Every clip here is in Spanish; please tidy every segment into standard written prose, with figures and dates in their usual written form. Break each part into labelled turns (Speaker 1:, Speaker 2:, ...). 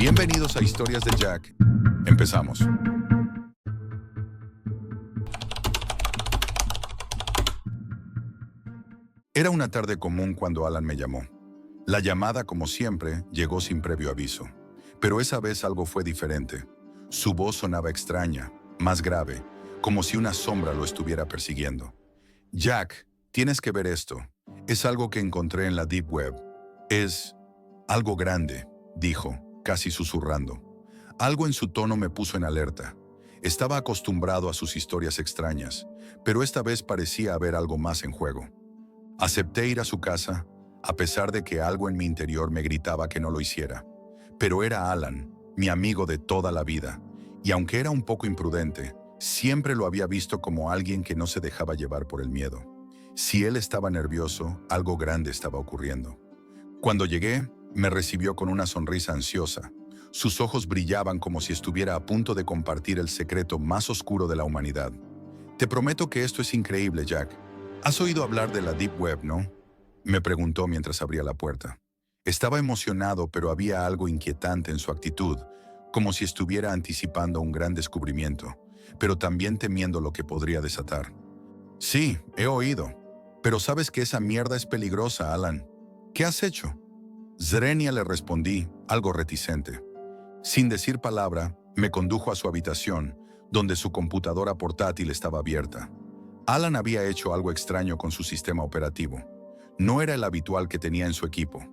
Speaker 1: Bienvenidos a Historias de Jack. Empezamos. Era una tarde común cuando Alan me llamó. La llamada, como siempre, llegó sin previo aviso. Pero esa vez algo fue diferente. Su voz sonaba extraña, más grave, como si una sombra lo estuviera persiguiendo. Jack, tienes que ver esto. Es algo que encontré en la Deep Web. Es algo grande, dijo, casi susurrando. Algo en su tono me puso en alerta. Estaba acostumbrado a sus historias extrañas, pero esta vez parecía haber algo más en juego. Acepté ir a su casa, a pesar de que algo en mi interior me gritaba que no lo hiciera. Pero era Alan, mi amigo de toda la vida, y aunque era un poco imprudente, siempre lo había visto como alguien que no se dejaba llevar por el miedo. Si él estaba nervioso, algo grande estaba ocurriendo. Cuando llegué, me recibió con una sonrisa ansiosa. Sus ojos brillaban como si estuviera a punto de compartir el secreto más oscuro de la humanidad. Te prometo que esto es increíble, Jack. ¿Has oído hablar de la Deep Web, no? Me preguntó mientras abría la puerta. Estaba emocionado, pero había algo inquietante en su actitud, como si estuviera anticipando un gran descubrimiento, pero también temiendo lo que podría desatar. Sí, he oído. Pero sabes que esa mierda es peligrosa, Alan. ¿Qué has hecho? Zrenia, le respondí, algo reticente. Sin decir palabra, me condujo a su habitación, donde su computadora portátil estaba abierta. Alan había hecho algo extraño con su sistema operativo. No era el habitual que tenía en su equipo.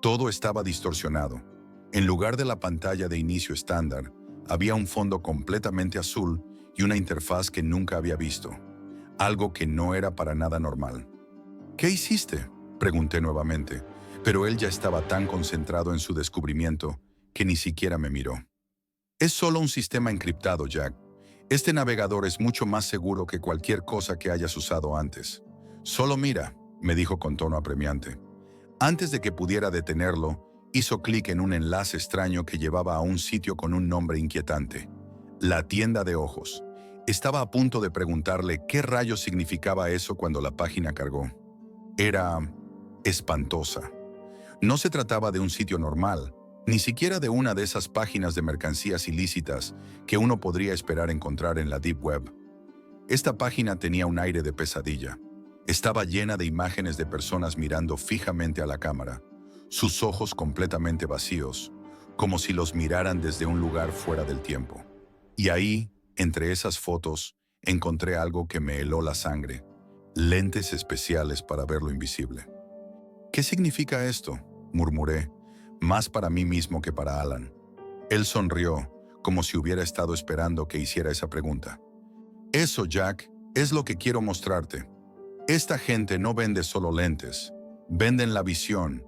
Speaker 1: Todo estaba distorsionado. En lugar de la pantalla de inicio estándar, había un fondo completamente azul y una interfaz que nunca había visto. Algo que no era para nada normal. ¿Qué hiciste?, pregunté nuevamente, pero él ya estaba tan concentrado en su descubrimiento que ni siquiera me miró. Es solo un sistema encriptado, Jack. Este navegador es mucho más seguro que cualquier cosa que hayas usado antes. Solo mira, me dijo con tono apremiante. Antes de que pudiera detenerlo, hizo clic en un enlace extraño que llevaba a un sitio con un nombre inquietante. La tienda de ojos. Estaba a punto de preguntarle qué rayos significaba eso cuando la página cargó. Era espantosa. No se trataba de un sitio normal, ni siquiera de una de esas páginas de mercancías ilícitas que uno podría esperar encontrar en la Deep Web. Esta página tenía un aire de pesadilla. Estaba llena de imágenes de personas mirando fijamente a la cámara, sus ojos completamente vacíos, como si los miraran desde un lugar fuera del tiempo. Y ahí, entre esas fotos, encontré algo que me heló la sangre, lentes especiales para ver lo invisible. ¿Qué significa esto?, murmuré, más para mí mismo que para Alan. Él sonrió, como si hubiera estado esperando que hiciera esa pregunta. Eso, Jack, es lo que quiero mostrarte. Esta gente no vende solo lentes, venden la visión.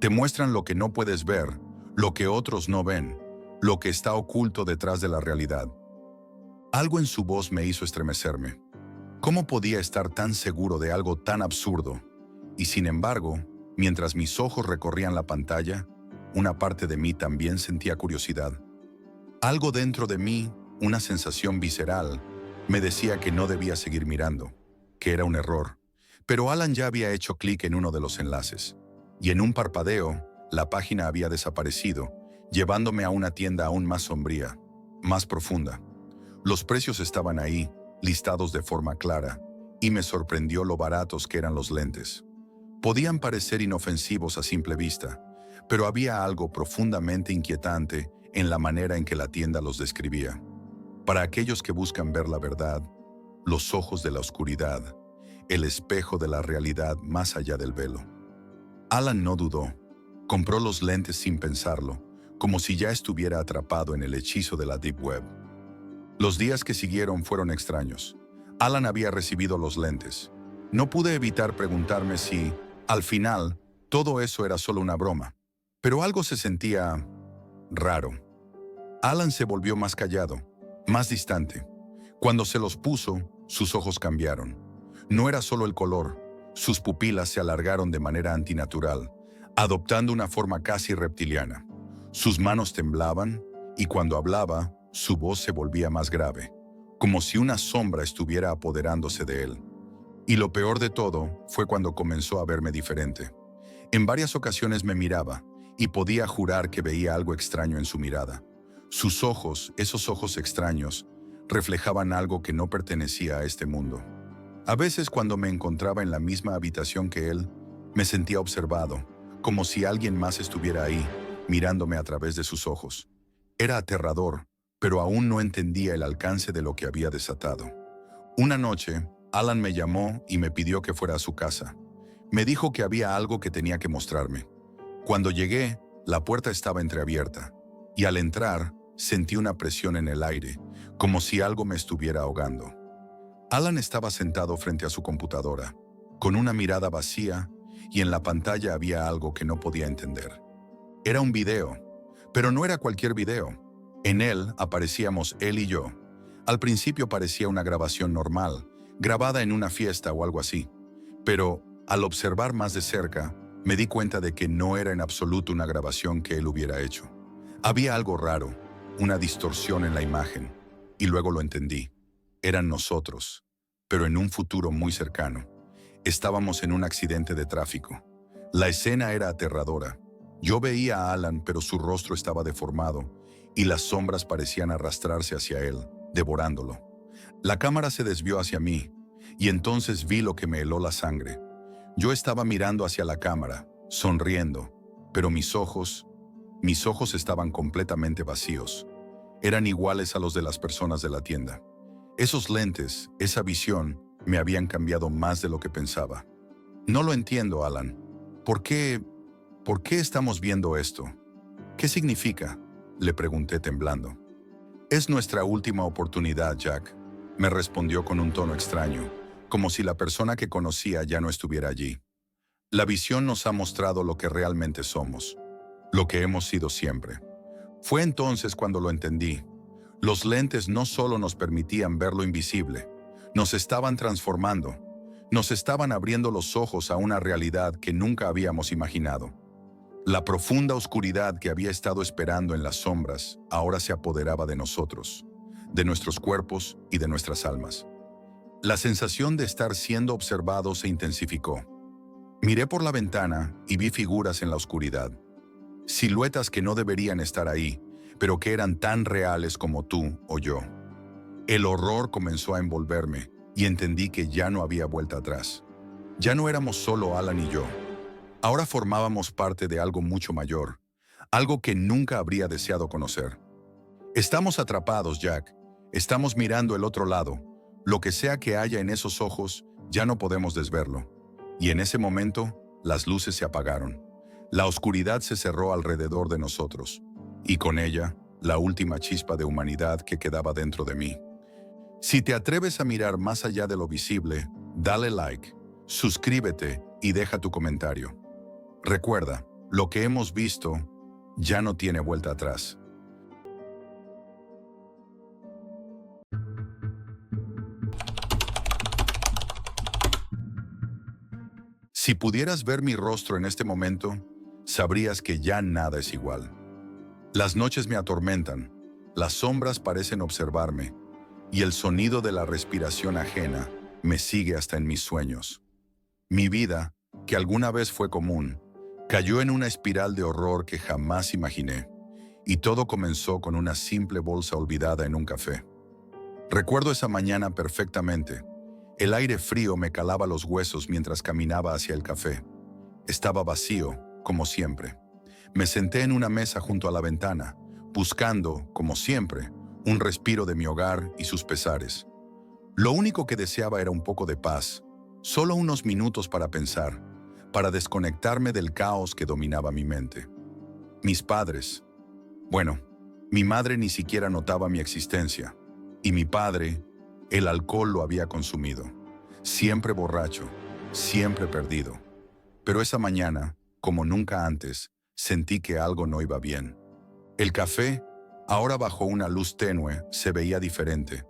Speaker 1: Te muestran lo que no puedes ver, lo que otros no ven, lo que está oculto detrás de la realidad. Algo en su voz me hizo estremecerme. ¿Cómo podía estar tan seguro de algo tan absurdo? Y sin embargo, mientras mis ojos recorrían la pantalla, una parte de mí también sentía curiosidad. Algo dentro de mí, una sensación visceral, me decía que no debía seguir mirando, que era un error. Pero Alan ya había hecho clic en uno de los enlaces, y en un parpadeo, la página había desaparecido, llevándome a una tienda aún más sombría, más profunda. Los precios estaban ahí, listados de forma clara, y me sorprendió lo baratos que eran los lentes. Podían parecer inofensivos a simple vista, pero había algo profundamente inquietante en la manera en que la tienda los describía. Para aquellos que buscan ver la verdad, los ojos de la oscuridad, el espejo de la realidad más allá del velo. Alan no dudó. Compró los lentes sin pensarlo, como si ya estuviera atrapado en el hechizo de la Deep Web. Los días que siguieron fueron extraños. Alan había recibido los lentes. No pude evitar preguntarme si, al final, todo eso era solo una broma. Pero algo se sentía raro. Alan se volvió más callado, más distante. Cuando se los puso, sus ojos cambiaron. No era solo el color, sus pupilas se alargaron de manera antinatural, adoptando una forma casi reptiliana. Sus manos temblaban, y cuando hablaba, su voz se volvía más grave, como si una sombra estuviera apoderándose de él. Y lo peor de todo fue cuando comenzó a verme diferente. En varias ocasiones me miraba, y podía jurar que veía algo extraño en su mirada. Sus ojos, esos ojos extraños, reflejaban algo que no pertenecía a este mundo. A veces cuando me encontraba en la misma habitación que él, me sentía observado, como si alguien más estuviera ahí, mirándome a través de sus ojos. Era aterrador, pero aún no entendía el alcance de lo que había desatado. Una noche, Alan me llamó y me pidió que fuera a su casa. Me dijo que había algo que tenía que mostrarme. Cuando llegué, la puerta estaba entreabierta, y al entrar, sentí una presión en el aire, como si algo me estuviera ahogando. Alan estaba sentado frente a su computadora, con una mirada vacía, y en la pantalla había algo que no podía entender. Era un video, pero no era cualquier video. En él aparecíamos él y yo. Al principio parecía una grabación normal, grabada en una fiesta o algo así. Pero, al observar más de cerca, me di cuenta de que no era en absoluto una grabación que él hubiera hecho. Había algo raro, una distorsión en la imagen, y luego lo entendí. Eran nosotros, pero en un futuro muy cercano. Estábamos en un accidente de tráfico. La escena era aterradora. Yo veía a Alan, pero su rostro estaba deformado, y las sombras parecían arrastrarse hacia él, devorándolo. La cámara se desvió hacia mí, y entonces vi lo que me heló la sangre. Yo estaba mirando hacia la cámara, sonriendo, pero mis ojos estaban completamente vacíos. Eran iguales a los de las personas de la tienda. Esos lentes, esa visión, me habían cambiado más de lo que pensaba. No lo entiendo, Alan. ¿Por qué estamos viendo esto? ¿Qué significa?, le pregunté temblando. Es nuestra última oportunidad, Jack, me respondió con un tono extraño, como si la persona que conocía ya no estuviera allí. La visión nos ha mostrado lo que realmente somos, lo que hemos sido siempre. Fue entonces cuando lo entendí. Los lentes no solo nos permitían ver lo invisible, nos estaban transformando, nos estaban abriendo los ojos a una realidad que nunca habíamos imaginado. La profunda oscuridad que había estado esperando en las sombras ahora se apoderaba de nosotros, de nuestros cuerpos y de nuestras almas. La sensación de estar siendo observado se intensificó. Miré por la ventana y vi figuras en la oscuridad. Siluetas que no deberían estar ahí, pero que eran tan reales como tú o yo. El horror comenzó a envolverme y entendí que ya no había vuelta atrás. Ya no éramos solo Alan y yo. Ahora formábamos parte de algo mucho mayor, algo que nunca habría deseado conocer. Estamos atrapados, Jack. Estamos mirando el otro lado. Lo que sea que haya en esos ojos, ya no podemos desverlo. Y en ese momento, las luces se apagaron. La oscuridad se cerró alrededor de nosotros, y con ella, la última chispa de humanidad que quedaba dentro de mí. Si te atreves a mirar más allá de lo visible, dale like, suscríbete y deja tu comentario. Recuerda, lo que hemos visto ya no tiene vuelta atrás. Si pudieras ver mi rostro en este momento, sabrías que ya nada es igual. Las noches me atormentan, las sombras parecen observarme, y el sonido de la respiración ajena me sigue hasta en mis sueños. Mi vida, que alguna vez fue común, cayó en una espiral de horror que jamás imaginé, y todo comenzó con una simple bolsa olvidada en un café. Recuerdo esa mañana perfectamente. El aire frío me calaba los huesos mientras caminaba hacia el café. Estaba vacío, como siempre. Me senté en una mesa junto a la ventana, buscando, como siempre, un respiro de mi hogar y sus pesares. Lo único que deseaba era un poco de paz, solo unos minutos para pensar, para desconectarme del caos que dominaba mi mente. Mis padres. Bueno, mi madre ni siquiera notaba mi existencia, y mi padre, el alcohol lo había consumido. Siempre borracho, siempre perdido. Pero esa mañana, como nunca antes, sentí que algo no iba bien. El café, ahora bajo una luz tenue, se veía diferente,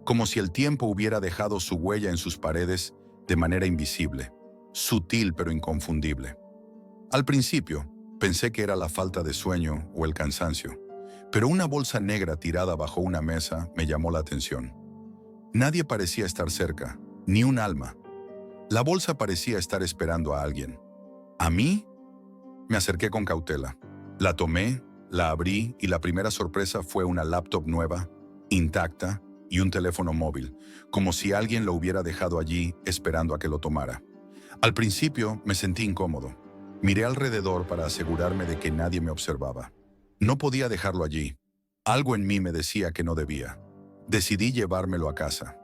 Speaker 1: como si el tiempo hubiera dejado su huella en sus paredes de manera invisible, sutil pero inconfundible. Al principio, pensé que era la falta de sueño o el cansancio, pero una bolsa negra tirada bajo una mesa me llamó la atención. Nadie parecía estar cerca, ni un alma. La bolsa parecía estar esperando a alguien. ¿A mí? Me acerqué con cautela. La tomé, la abrí y la primera sorpresa fue una laptop nueva, intacta, y un teléfono móvil, como si alguien lo hubiera dejado allí esperando a que lo tomara. Al principio me sentí incómodo. Miré alrededor para asegurarme de que nadie me observaba. No podía dejarlo allí. Algo en mí me decía que no debía. Decidí llevármelo a casa.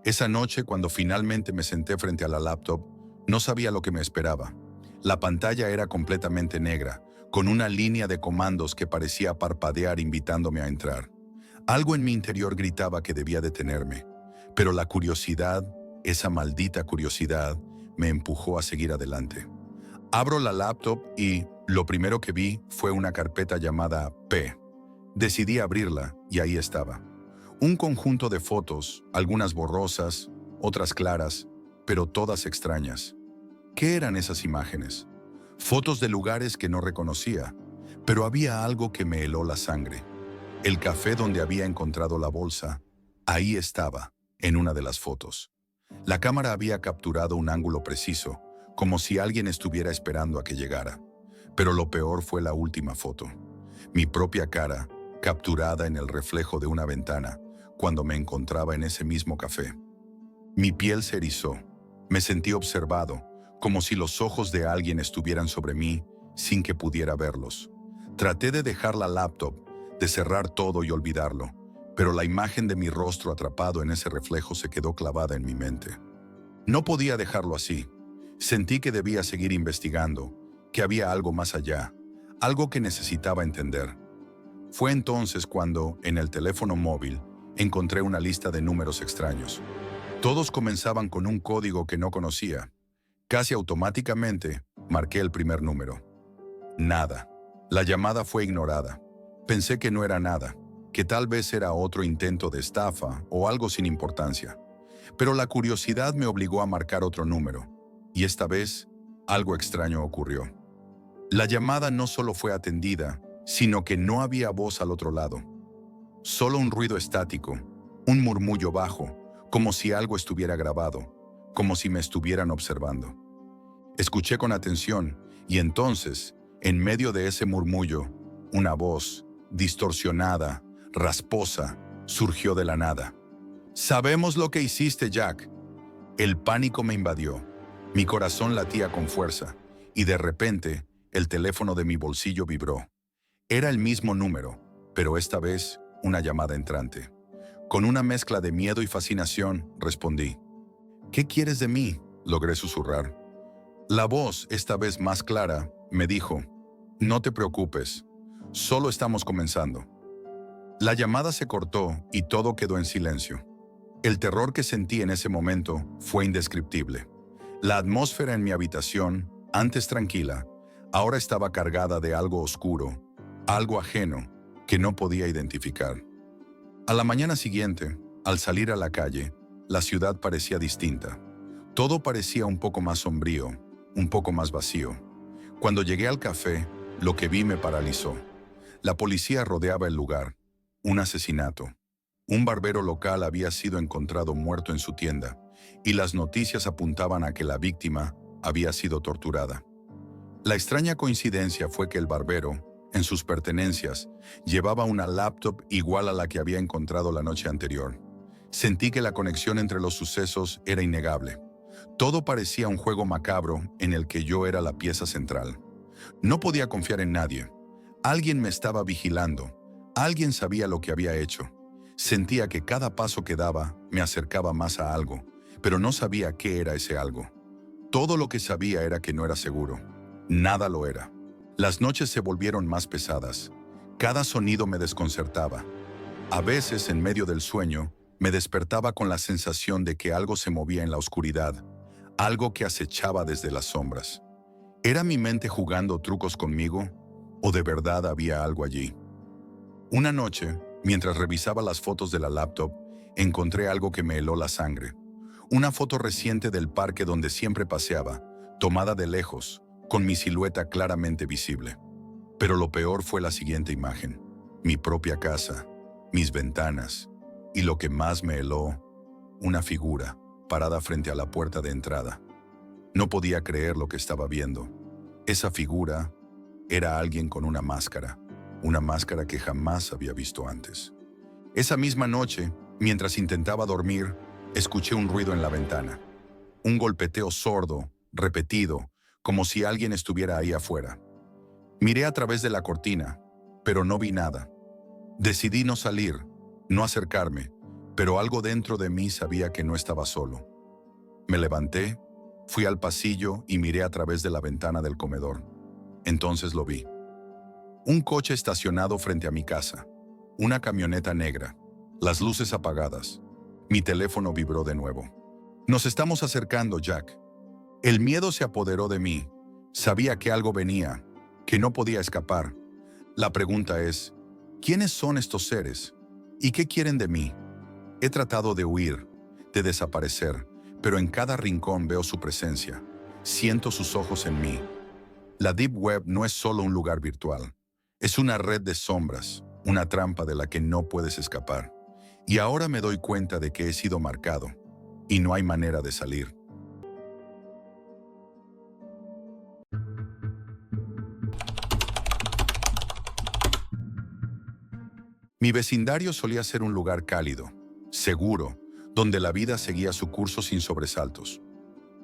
Speaker 1: Esa noche, cuando finalmente me senté frente a la laptop, no sabía lo que me esperaba. La pantalla era completamente negra, con una línea de comandos que parecía parpadear invitándome a entrar. Algo en mi interior gritaba que debía detenerme, pero la curiosidad, esa maldita curiosidad, me empujó a seguir adelante. Abro la laptop y lo primero que vi fue una carpeta llamada P. Decidí abrirla y ahí estaba. Un conjunto de fotos, algunas borrosas, otras claras, pero todas extrañas. ¿Qué eran esas imágenes? Fotos de lugares que no reconocía, pero había algo que me heló la sangre. El café donde había encontrado la bolsa, ahí estaba, en una de las fotos. La cámara había capturado un ángulo preciso, como si alguien estuviera esperando a que llegara. Pero lo peor fue la última foto. Mi propia cara, capturada en el reflejo de una ventana, cuando me encontraba en ese mismo café. Mi piel se erizó. Me sentí observado, como si los ojos de alguien estuvieran sobre mí sin que pudiera verlos. Traté de dejar la laptop, de cerrar todo y olvidarlo, pero la imagen de mi rostro atrapado en ese reflejo se quedó clavada en mi mente. No podía dejarlo así. Sentí que debía seguir investigando, que había algo más allá, algo que necesitaba entender. Fue entonces cuando, en el teléfono móvil, encontré una lista de números extraños. Todos comenzaban con un código que no conocía. Casi automáticamente, marqué el primer número. Nada. La llamada fue ignorada. Pensé que no era nada, que tal vez era otro intento de estafa o algo sin importancia. Pero la curiosidad me obligó a marcar otro número, y esta vez, algo extraño ocurrió. La llamada no solo fue atendida, sino que no había voz al otro lado. Solo un ruido estático, un murmullo bajo, como si algo estuviera grabado, como si me estuvieran observando. Escuché con atención, y entonces, en medio de ese murmullo, una voz, distorsionada, rasposa, surgió de la nada. «Sabemos lo que hiciste, Jack». El pánico me invadió. Mi corazón latía con fuerza, y de repente, el teléfono de mi bolsillo vibró. Era el mismo número, pero esta vez, una llamada entrante. Con una mezcla de miedo y fascinación, respondí. «¿Qué quieres de mí?», logré susurrar. La voz, esta vez más clara, me dijo, «No te preocupes, solo estamos comenzando». La llamada se cortó y todo quedó en silencio. El terror que sentí en ese momento fue indescriptible. La atmósfera en mi habitación, antes tranquila, ahora estaba cargada de algo oscuro, algo ajeno que no podía identificar. A la mañana siguiente, al salir a la calle, la ciudad parecía distinta. Todo parecía un poco más sombrío, un poco más vacío. Cuando llegué al café, lo que vi me paralizó. La policía rodeaba el lugar. Un asesinato. Un barbero local había sido encontrado muerto en su tienda, y las noticias apuntaban a que la víctima había sido torturada. La extraña coincidencia fue que el barbero, en sus pertenencias, llevaba una laptop igual a la que había encontrado la noche anterior. Sentí que la conexión entre los sucesos era innegable. Todo parecía un juego macabro en el que yo era la pieza central. No podía confiar en nadie. Alguien me estaba vigilando. Alguien sabía lo que había hecho. Sentía que cada paso que daba me acercaba más a algo, pero no sabía qué era ese algo. Todo lo que sabía era que no era seguro. Nada lo era. Las noches se volvieron más pesadas. Cada sonido me desconcertaba. A veces, en medio del sueño, me despertaba con la sensación de que algo se movía en la oscuridad, algo que acechaba desde las sombras. ¿Era mi mente jugando trucos conmigo? ¿O de verdad había algo allí? Una noche, mientras revisaba las fotos de la laptop, encontré algo que me heló la sangre. Una foto reciente del parque donde siempre paseaba, tomada de lejos, con mi silueta claramente visible. Pero lo peor fue la siguiente imagen. Mi propia casa, mis ventanas, y lo que más me heló, una figura parada frente a la puerta de entrada. No podía creer lo que estaba viendo. Esa figura, Era alguien con una máscara que jamás había visto antes. Esa misma noche, mientras intentaba dormir, escuché un ruido en la ventana. Un golpeteo sordo, repetido, como si alguien estuviera ahí afuera. Miré a través de la cortina, pero no vi nada. Decidí no salir, no acercarme, pero algo dentro de mí sabía que no estaba solo. Me levanté, fui al pasillo y miré a través de la ventana del comedor. Entonces lo vi. Un coche estacionado frente a mi casa. Una camioneta negra. Las luces apagadas. Mi teléfono vibró de nuevo. Nos estamos acercando, Jack. El miedo se apoderó de mí. Sabía que algo venía, que no podía escapar. La pregunta es, ¿quiénes son estos seres? ¿Y qué quieren de mí? He tratado de huir, de desaparecer, pero en cada rincón veo su presencia. Siento sus ojos en mí. La Deep Web no es solo un lugar virtual. Es una red de sombras, una trampa de la que no puedes escapar. Y ahora me doy cuenta de que he sido marcado, y no hay manera de salir. Mi vecindario solía ser un lugar cálido, seguro, donde la vida seguía su curso sin sobresaltos.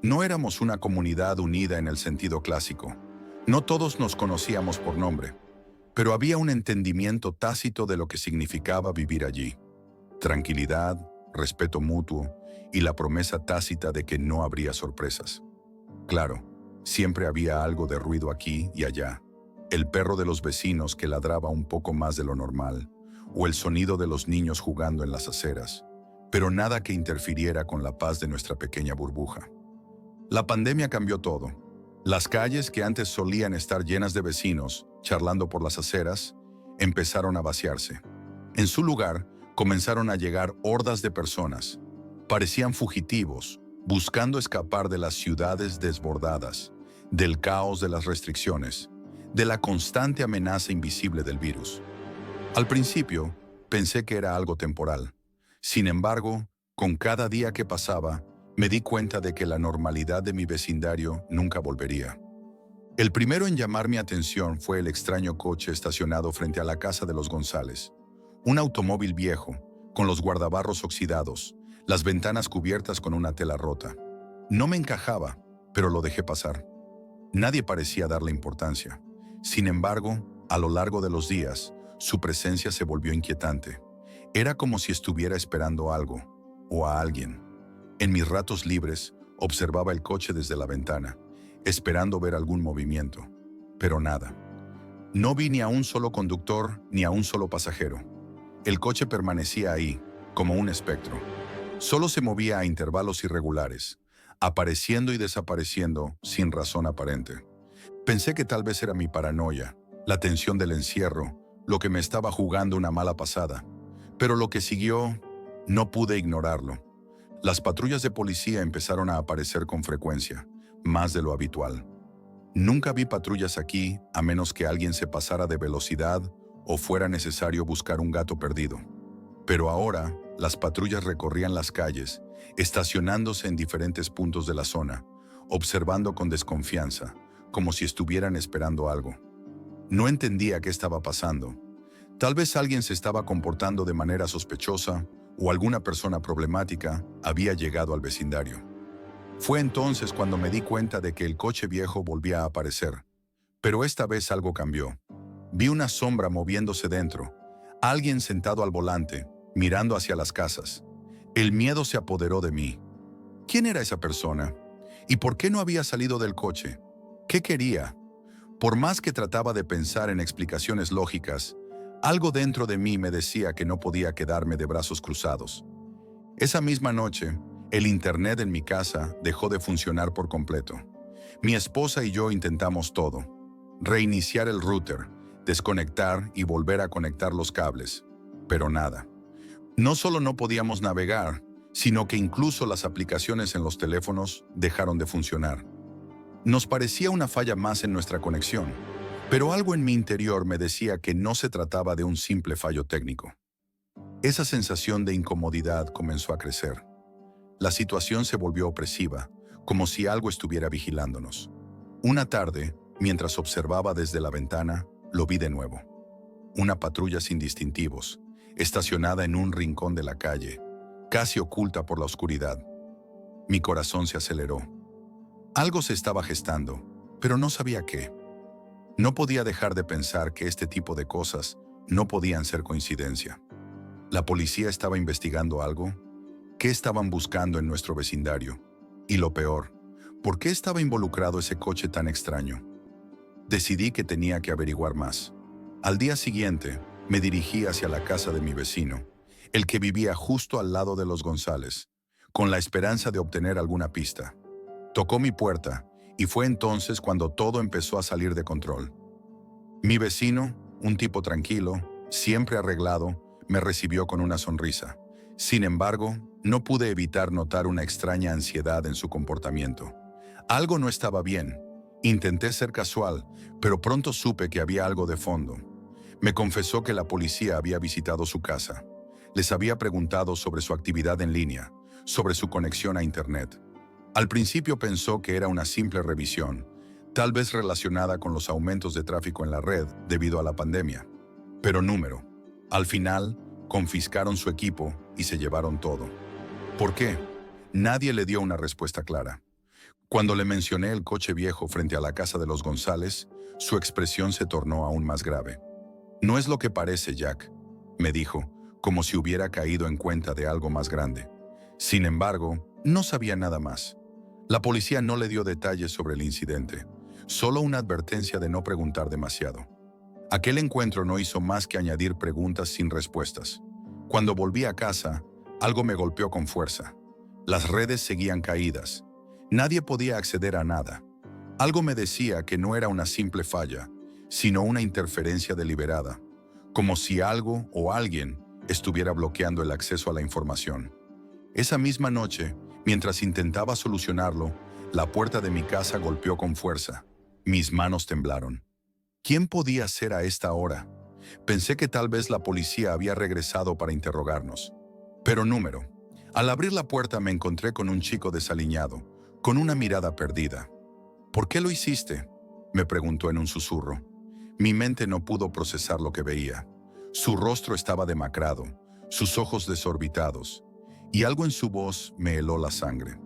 Speaker 1: No éramos una comunidad unida en el sentido clásico. No todos nos conocíamos por nombre, pero había un entendimiento tácito de lo que significaba vivir allí. Tranquilidad, respeto mutuo y la promesa tácita de que no habría sorpresas. Claro, siempre había algo de ruido aquí y allá. El perro de los vecinos que ladraba un poco más de lo normal, o el sonido de los niños jugando en las aceras, pero nada que interfiriera con la paz de nuestra pequeña burbuja. La pandemia cambió todo. Las calles que antes solían estar llenas de vecinos, charlando por las aceras, empezaron a vaciarse. En su lugar, comenzaron a llegar hordas de personas. Parecían fugitivos, buscando escapar de las ciudades desbordadas, del caos de las restricciones, de la constante amenaza invisible del virus. Al principio, pensé que era algo temporal. Sin embargo, con cada día que pasaba, me di cuenta de que la normalidad de mi vecindario nunca volvería. El primero en llamar mi atención fue el extraño coche estacionado frente a la casa de los González. Un automóvil viejo, con los guardabarros oxidados, las ventanas cubiertas con una tela rota. No me encajaba, pero lo dejé pasar. Nadie parecía darle importancia. Sin embargo, a lo largo de los días, su presencia se volvió inquietante. Era como si estuviera esperando algo, o a alguien. En mis ratos libres, observaba el coche desde la ventana, esperando ver algún movimiento. Pero nada. No vi ni a un solo conductor ni a un solo pasajero. El coche permanecía ahí, como un espectro. Solo se movía a intervalos irregulares, apareciendo y desapareciendo sin razón aparente. Pensé que tal vez era mi paranoia, la tensión del encierro, lo que me estaba jugando una mala pasada. Pero lo que siguió, no pude ignorarlo. Las patrullas de policía empezaron a aparecer con frecuencia, más de lo habitual. Nunca vi patrullas aquí a menos que alguien se pasara de velocidad o fuera necesario buscar un gato perdido. Pero ahora, las patrullas recorrían las calles, estacionándose en diferentes puntos de la zona, observando con desconfianza, como si estuvieran esperando algo. No entendía qué estaba pasando. Tal vez alguien se estaba comportando de manera sospechosa o alguna persona problemática había llegado al vecindario. Fue entonces cuando me di cuenta de que el coche viejo volvía a aparecer. Pero esta vez algo cambió. Vi una sombra moviéndose dentro, alguien sentado al volante, mirando hacia las casas. El miedo se apoderó de mí. ¿Quién era esa persona? ¿Y por qué no había salido del coche? ¿Qué quería? Por más que trataba de pensar en explicaciones lógicas, algo dentro de mí me decía que no podía quedarme de brazos cruzados. Esa misma noche, el internet en mi casa dejó de funcionar por completo. Mi esposa y yo intentamos todo. Reiniciar el router, desconectar y volver a conectar los cables. Pero nada. No solo no podíamos navegar, sino que incluso las aplicaciones en los teléfonos dejaron de funcionar. Nos parecía una falla más en nuestra conexión, pero algo en mi interior me decía que no se trataba de un simple fallo técnico. Esa sensación de incomodidad comenzó a crecer. La situación se volvió opresiva, como si algo estuviera vigilándonos. Una tarde, Mientras observaba desde la ventana, lo vi de nuevo. Una patrulla sin distintivos, estacionada en un rincón de la calle, casi oculta por la oscuridad. Mi corazón se aceleró. Algo se estaba gestando, pero no sabía qué. No podía dejar de pensar que este tipo de cosas no podían ser coincidencia. ¿La policía estaba investigando algo? ¿Qué estaban buscando en nuestro vecindario? Y lo peor, ¿por qué estaba involucrado ese coche tan extraño? Decidí que tenía que averiguar más. Al día siguiente, me dirigí hacia la casa de mi vecino, el que vivía justo al lado de los González, con la esperanza de obtener alguna pista. Tocó mi puerta, y fue entonces cuando todo empezó a salir de control. Mi vecino, un tipo tranquilo, siempre arreglado, me recibió con una sonrisa. Sin embargo, no pude evitar notar una extraña ansiedad en su comportamiento. Algo no estaba bien. Intenté ser casual, pero pronto supe que había algo de fondo. Me confesó que la policía había visitado su casa. Les había preguntado sobre su actividad en línea, sobre su conexión a Internet. Al principio pensó que era una simple revisión, tal vez relacionada con los aumentos de tráfico en la red debido a la pandemia. Pero número. Al final, confiscaron su equipo y se llevaron todo. ¿Por qué? Nadie le dio una respuesta clara. Cuando le mencioné el coche viejo frente a la casa de los González, su expresión se tornó aún más grave. «No es lo que parece, Jack», me dijo, como si hubiera caído en cuenta de algo más grande. Sin embargo, no sabía nada más. La policía no le dio detalles sobre el incidente, solo una advertencia de no preguntar demasiado. Aquel encuentro no hizo más que añadir preguntas sin respuestas. Cuando volví a casa, algo me golpeó con fuerza. Las redes seguían caídas. Nadie podía acceder a nada. Algo me decía que no era una simple falla, sino una interferencia deliberada, como si algo o alguien estuviera bloqueando el acceso a la información. Esa misma noche, mientras intentaba solucionarlo, la puerta de mi casa golpeó con fuerza. Mis manos temblaron. ¿Quién podía ser a esta hora? Pensé que tal vez la policía había regresado para interrogarnos. Pero número. Al abrir la puerta me encontré con un chico desaliñado, con una mirada perdida. «¿Por qué lo hiciste?», me preguntó en un susurro. Mi mente no pudo procesar lo que veía. Su rostro estaba demacrado, sus ojos desorbitados, y algo en su voz me heló la sangre.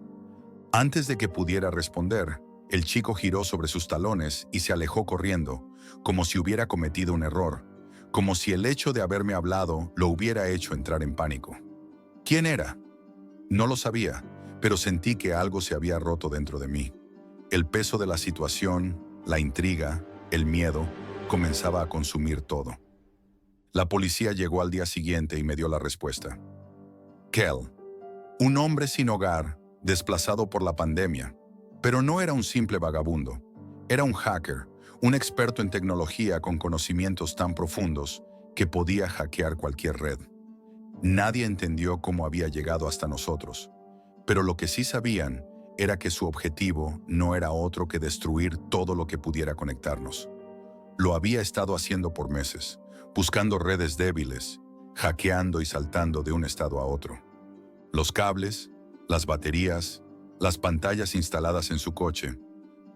Speaker 1: Antes de que pudiera responder, el chico giró sobre sus talones y se alejó corriendo, como si hubiera cometido un error, como si el hecho de haberme hablado lo hubiera hecho entrar en pánico. ¿Quién era? No lo sabía, pero sentí que algo se había roto dentro de mí. El peso de la situación, la intriga, el miedo, comenzaba a consumir todo. La policía llegó al día siguiente y me dio la respuesta. Kel, un hombre sin hogar, desplazado por la pandemia, pero no era un simple vagabundo. Era un hacker, un experto en tecnología con conocimientos tan profundos que podía hackear cualquier red. Nadie entendió cómo había llegado hasta nosotros, pero lo que sí sabían era que su objetivo no era otro que destruir todo lo que pudiera conectarnos. Lo había estado haciendo por meses, buscando redes débiles, hackeando y saltando de un estado a otro. Los cables, las baterías, las pantallas instaladas en su coche,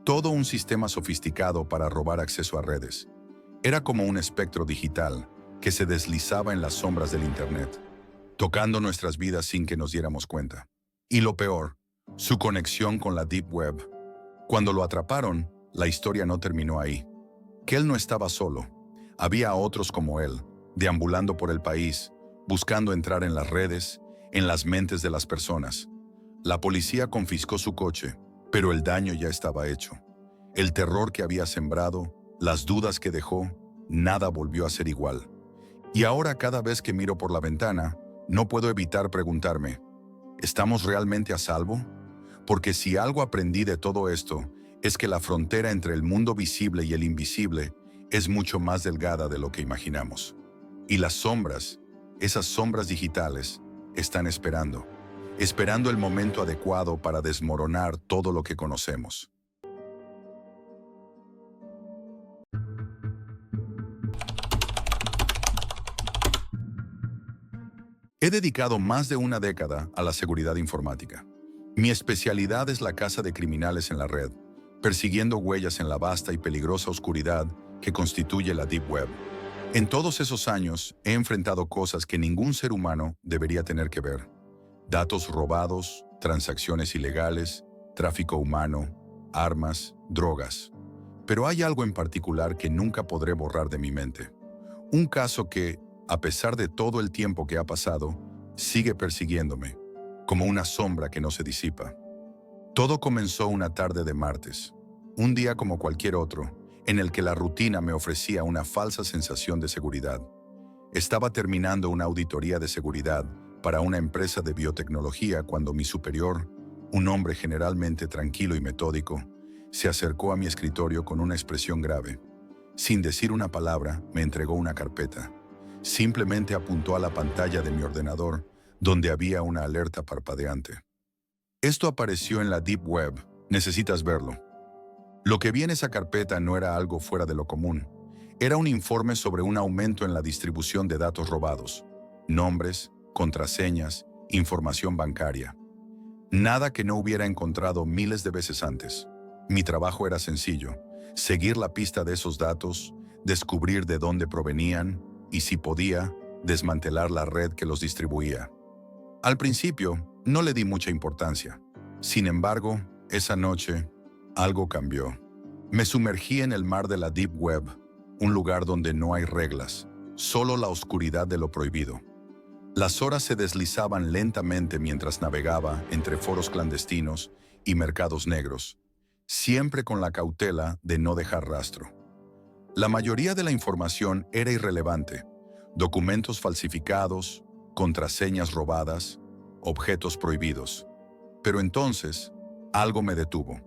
Speaker 1: todo un sistema sofisticado para robar acceso a redes. Era como un espectro digital que se deslizaba en las sombras del Internet, tocando nuestras vidas sin que nos diéramos cuenta. Y lo peor, su conexión con la Deep Web. Cuando lo atraparon, la historia no terminó ahí. Que él no estaba solo. Había otros como él, deambulando por el país, buscando entrar en las redes, en las mentes de las personas. La policía confiscó su coche, pero el daño ya estaba hecho. El terror que había sembrado, las dudas que dejó, nada volvió a ser igual. Y ahora cada vez que miro por la ventana, no puedo evitar preguntarme, ¿estamos realmente a salvo? Porque si algo aprendí de todo esto, es que la frontera entre el mundo visible y el invisible es mucho más delgada de lo que imaginamos. Y las sombras, esas sombras digitales, están esperando el momento adecuado para desmoronar todo lo que conocemos. He dedicado más de una década a la seguridad informática. Mi especialidad es la caza de criminales en la red, persiguiendo huellas en la vasta y peligrosa oscuridad que constituye la Deep Web. En todos esos años he enfrentado cosas que ningún ser humano debería tener que ver. Datos robados, transacciones ilegales, tráfico humano, armas, drogas. Pero hay algo en particular que nunca podré borrar de mi mente. Un caso que, a pesar de todo el tiempo que ha pasado, sigue persiguiéndome, como una sombra que no se disipa. Todo comenzó una tarde de martes, un día como cualquier otro, en el que la rutina me ofrecía una falsa sensación de seguridad. Estaba terminando una auditoría de seguridad para una empresa de biotecnología cuando mi superior, un hombre generalmente tranquilo y metódico, se acercó a mi escritorio con una expresión grave. Sin decir una palabra, me entregó una carpeta. Simplemente apuntó a la pantalla de mi ordenador, donde había una alerta parpadeante. Esto apareció en la Deep Web. Necesitas verlo. Lo que vi en esa carpeta no era algo fuera de lo común. Era un informe sobre un aumento en la distribución de datos robados. Nombres, contraseñas, información bancaria. Nada que no hubiera encontrado miles de veces antes. Mi trabajo era sencillo: seguir la pista de esos datos, descubrir de dónde provenían y, si podía, desmantelar la red que los distribuía. Al principio, no le di mucha importancia. Sin embargo, esa noche, algo cambió. Me sumergí en el mar de la Deep Web, un lugar donde no hay reglas, solo la oscuridad de lo prohibido. Las horas se deslizaban lentamente mientras navegaba entre foros clandestinos y mercados negros, siempre con la cautela de no dejar rastro. La mayoría de la información era irrelevante: documentos falsificados, contraseñas robadas, objetos prohibidos. Pero entonces, algo me detuvo.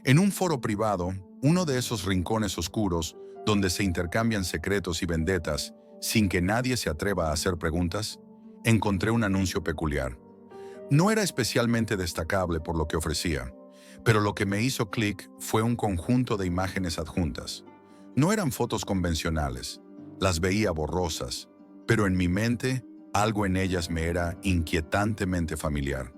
Speaker 1: En un foro privado, uno de esos rincones oscuros donde se intercambian secretos y vendetas sin que nadie se atreva a hacer preguntas, encontré un anuncio peculiar. No era especialmente destacable por lo que ofrecía, pero lo que me hizo clic fue un conjunto de imágenes adjuntas. No eran fotos convencionales, las veía borrosas, pero en mi mente algo en ellas me era inquietantemente familiar.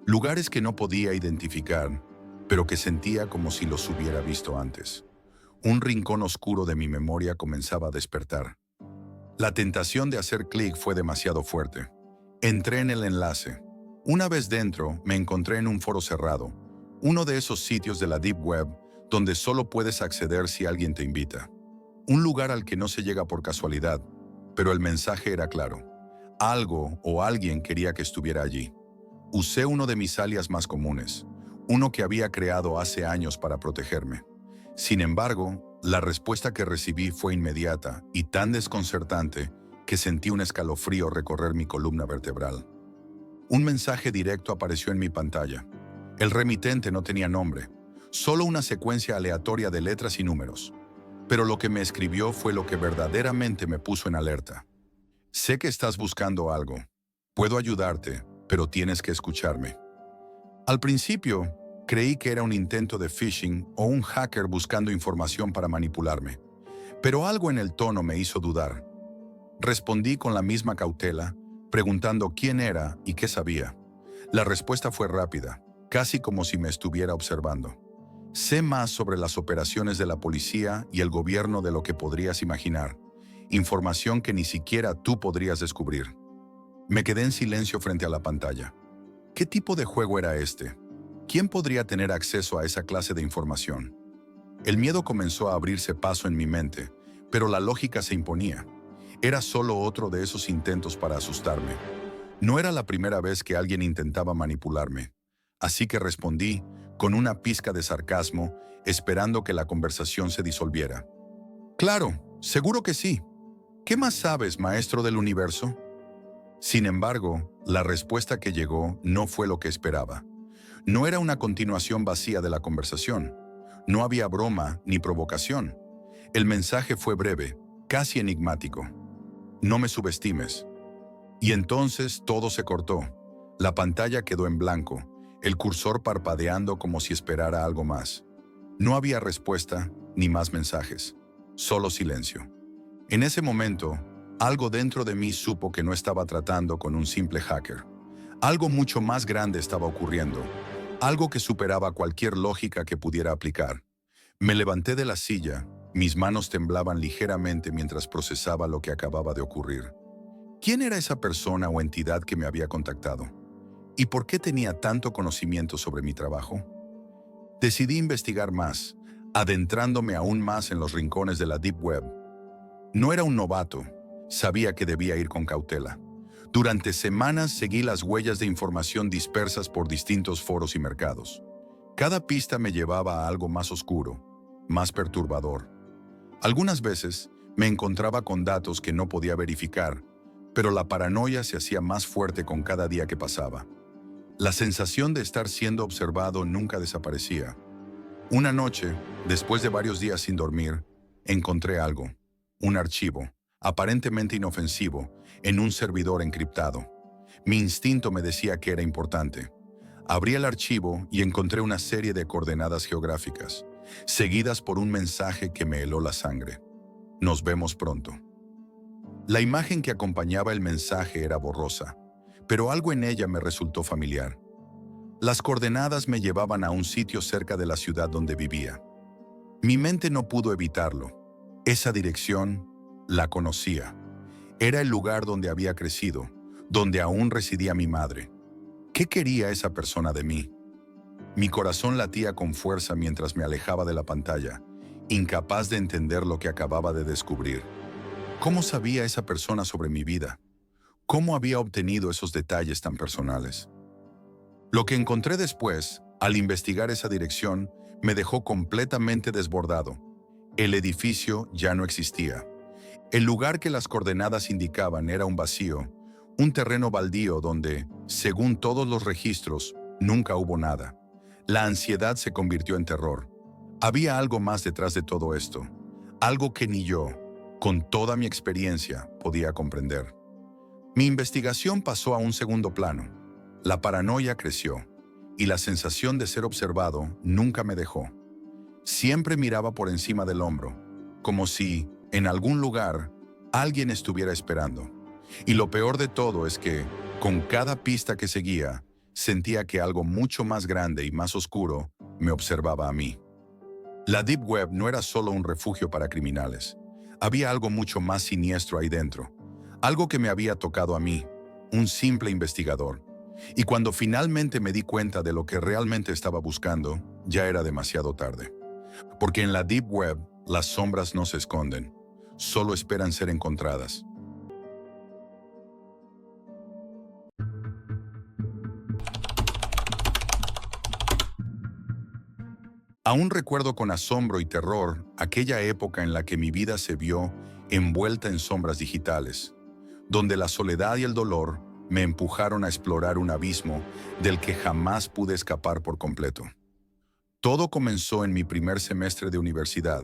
Speaker 1: Lugares que no podía identificar, pero que sentía como si los hubiera visto antes. Un rincón oscuro de mi memoria comenzaba a despertar. La tentación de hacer clic fue demasiado fuerte. Entré en el enlace. Una vez dentro, me encontré en un foro cerrado, uno de esos sitios de la Deep Web donde solo puedes acceder si alguien te invita. Un lugar al que no se llega por casualidad, pero el mensaje era claro. Algo o alguien quería que estuviera allí. Usé uno de mis alias más comunes, uno que había creado hace años para protegerme. Sin embargo, la respuesta que recibí fue inmediata y tan desconcertante que sentí un escalofrío recorrer mi columna vertebral. Un mensaje directo apareció en mi pantalla. El remitente no tenía nombre, solo una secuencia aleatoria de letras y números. Pero lo que me escribió fue lo que verdaderamente me puso en alerta. Sé que estás buscando algo. Puedo ayudarte, pero tienes que escucharme. Al principio, creí que era un intento de phishing o un hacker buscando información para manipularme. Pero algo en el tono me hizo dudar. Respondí con la misma cautela, preguntando quién era y qué sabía. La respuesta fue rápida, casi como si me estuviera observando. Sé más sobre las operaciones de la policía y el gobierno de lo que podrías imaginar. Información que ni siquiera tú podrías descubrir. Me quedé en silencio frente a la pantalla. ¿Qué tipo de juego era este? ¿Quién podría tener acceso a esa clase de información? El miedo comenzó a abrirse paso en mi mente, pero la lógica se imponía. Era solo otro de esos intentos para asustarme. No era la primera vez que alguien intentaba manipularme, así que respondí con una pizca de sarcasmo, esperando que la conversación se disolviera. Claro, seguro que sí. ¿Qué más sabes, maestro del universo? Sin embargo, la respuesta que llegó no fue lo que esperaba. No era una continuación vacía de la conversación. No había broma ni provocación. El mensaje fue breve, casi enigmático. No me subestimes. Y entonces todo se cortó. La pantalla quedó en blanco, el cursor parpadeando como si esperara algo más. No había respuesta ni más mensajes, solo silencio. En ese momento, algo dentro de mí supo que no estaba tratando con un simple hacker. Algo mucho más grande estaba ocurriendo. algo que superaba cualquier lógica que pudiera aplicar. Me levanté de la silla, mis manos temblaban ligeramente mientras procesaba lo que acababa de ocurrir. ¿Quién era esa persona o entidad que me había contactado? ¿Y por qué tenía tanto conocimiento sobre mi trabajo? Decidí investigar más, adentrándome aún más en los rincones de la Deep Web. No era un novato, sabía que debía ir con cautela. Durante semanas seguí las huellas de información dispersas por distintos foros y mercados. Cada pista me llevaba a algo más oscuro, más perturbador. Algunas veces me encontraba con datos que no podía verificar, pero la paranoia se hacía más fuerte con cada día que pasaba. La sensación de estar siendo observado nunca desaparecía. Una noche, después de varios días sin dormir, encontré algo, un archivo, aparentemente inofensivo, en un servidor encriptado. Mi instinto me decía que era importante. Abrí el archivo y encontré una serie de coordenadas geográficas, seguidas por un mensaje que me heló la sangre. Nos vemos pronto. La imagen que acompañaba el mensaje era borrosa, pero algo en ella me resultó familiar. Las coordenadas me llevaban a un sitio cerca de la ciudad donde vivía. Mi mente no pudo evitarlo. Esa dirección la conocía. Era el lugar donde había crecido, donde aún residía mi madre. ¿Qué quería esa persona de mí? Mi corazón latía con fuerza mientras me alejaba de la pantalla, incapaz de entender lo que acababa de descubrir. ¿Cómo sabía esa persona sobre mi vida? ¿Cómo había obtenido esos detalles tan personales? Lo que encontré después, al investigar esa dirección, me dejó completamente desbordado. El edificio ya no existía. El lugar que las coordenadas indicaban era un vacío, un terreno baldío donde, según todos los registros, nunca hubo nada. La ansiedad se convirtió en terror. Había algo más detrás de todo esto, algo que ni yo, con toda mi experiencia, podía comprender. Mi investigación pasó a un segundo plano. La paranoia creció, y la sensación de ser observado nunca me dejó. Siempre miraba por encima del hombro, como si, en algún lugar, alguien estuviera esperando. Y lo peor de todo es que, con cada pista que seguía, sentía que algo mucho más grande y más oscuro me observaba a mí. La Deep Web no era solo un refugio para criminales. Había algo mucho más siniestro ahí dentro. Algo que me había tocado a mí, un simple investigador. Y cuando finalmente me di cuenta de lo que realmente estaba buscando, ya era demasiado tarde. Porque en la Deep Web, las sombras no se esconden, solo esperan ser encontradas. Aún recuerdo con asombro y terror aquella época en la que mi vida se vio envuelta en sombras digitales, donde la soledad y el dolor me empujaron a explorar un abismo del que jamás pude escapar por completo. Todo comenzó en mi primer semestre de universidad,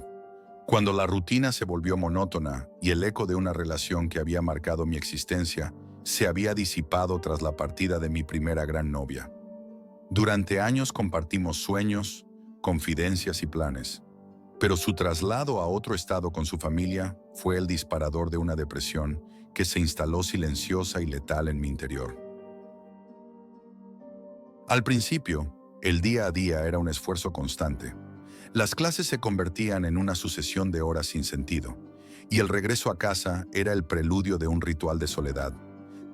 Speaker 1: cuando la rutina se volvió monótona y el eco de una relación que había marcado mi existencia se había disipado tras la partida de mi primera gran novia. Durante años compartimos sueños, confidencias y planes, pero su traslado a otro estado con su familia fue el disparador de una depresión que se instaló silenciosa y letal en mi interior. Al principio, el día a día era un esfuerzo constante. Las clases se convertían en una sucesión de horas sin sentido, y el regreso a casa era el preludio de un ritual de soledad,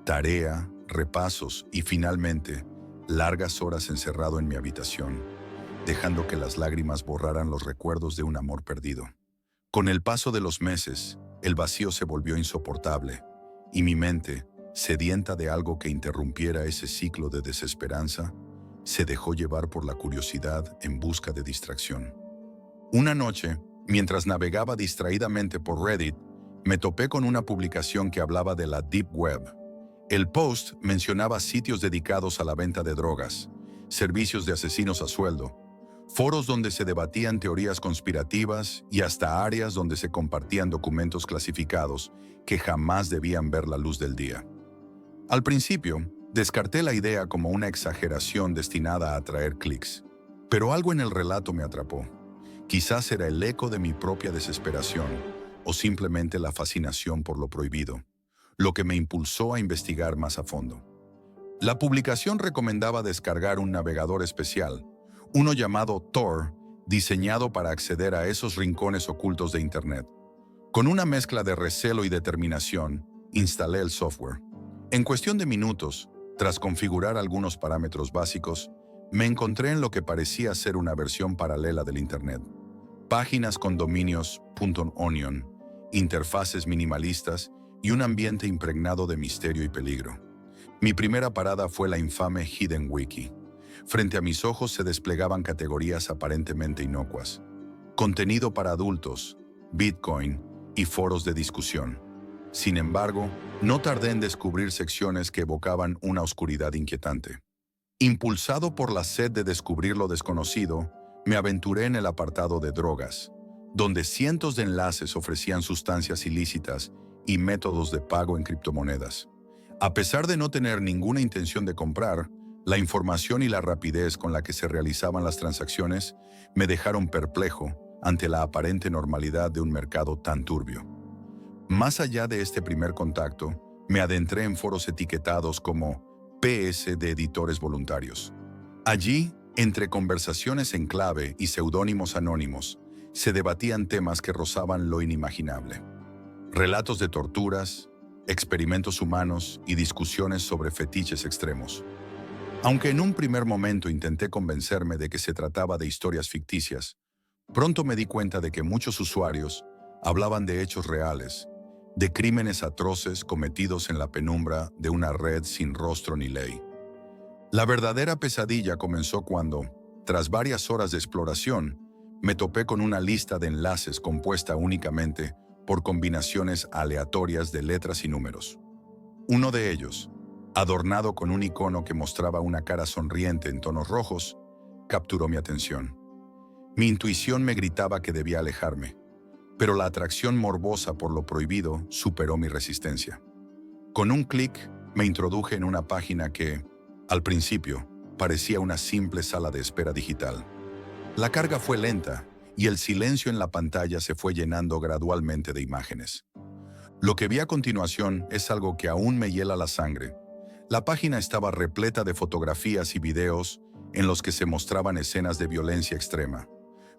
Speaker 1: tarea, repasos y finalmente, largas horas encerrado en mi habitación, dejando que las lágrimas borraran los recuerdos de un amor perdido. Con el paso de los meses, el vacío se volvió insoportable, y mi mente, sedienta de algo que interrumpiera ese ciclo de desesperanza, se dejó llevar por la curiosidad en busca de distracción. Una noche, mientras navegaba distraídamente por Reddit, me topé con una publicación que hablaba de la Deep Web. El post mencionaba sitios dedicados a la venta de drogas, servicios de asesinos a sueldo, foros donde se debatían teorías conspirativas y hasta áreas donde se compartían documentos clasificados que jamás debían ver la luz del día. Al principio, descarté la idea como una exageración destinada a atraer clics, pero algo en el relato me atrapó. Quizás era el eco de mi propia desesperación o simplemente la fascinación por lo prohibido, lo que me impulsó a investigar más a fondo. La publicación recomendaba descargar un navegador especial, uno llamado Tor, diseñado para acceder a esos rincones ocultos de Internet. Con una mezcla de recelo y determinación, instalé el software. En cuestión de minutos, tras configurar algunos parámetros básicos, me encontré en lo que parecía ser una versión paralela del Internet. Páginas con dominios .onion, interfaces minimalistas y un ambiente impregnado de misterio y peligro. Mi primera parada fue la infame Hidden Wiki. Frente a mis ojos se desplegaban categorías aparentemente inocuas: contenido para adultos, Bitcoin y foros de discusión. Sin embargo, no tardé en descubrir secciones que evocaban una oscuridad inquietante. Impulsado por la sed de descubrir lo desconocido, me aventuré en el apartado de drogas, donde cientos de enlaces ofrecían sustancias ilícitas y métodos de pago en criptomonedas. A pesar de no tener ninguna intención de comprar, la información y la rapidez con la que se realizaban las transacciones me dejaron perplejo ante la aparente normalidad de un mercado tan turbio. Más allá de este primer contacto, me adentré en foros etiquetados como PS de editores voluntarios. Allí, entre conversaciones en clave y seudónimos anónimos, se debatían temas que rozaban lo inimaginable. Relatos de torturas, experimentos humanos y discusiones sobre fetiches extremos. Aunque en un primer momento intenté convencerme de que se trataba de historias ficticias, pronto me di cuenta de que muchos usuarios hablaban de hechos reales, de crímenes atroces cometidos en la penumbra de una red sin rostro ni ley. La verdadera pesadilla comenzó cuando, tras varias horas de exploración, me topé con una lista de enlaces compuesta únicamente por combinaciones aleatorias de letras y números. Uno de ellos, adornado con un icono que mostraba una cara sonriente en tonos rojos, capturó mi atención. Mi intuición me gritaba que debía alejarme, pero la atracción morbosa por lo prohibido superó mi resistencia. Con un clic, me introduje en una página que, al principio, parecía una simple sala de espera digital. La carga fue lenta y el silencio en la pantalla se fue llenando gradualmente de imágenes. Lo que vi a continuación es algo que aún me hiela la sangre. La página estaba repleta de fotografías y videos en los que se mostraban escenas de violencia extrema.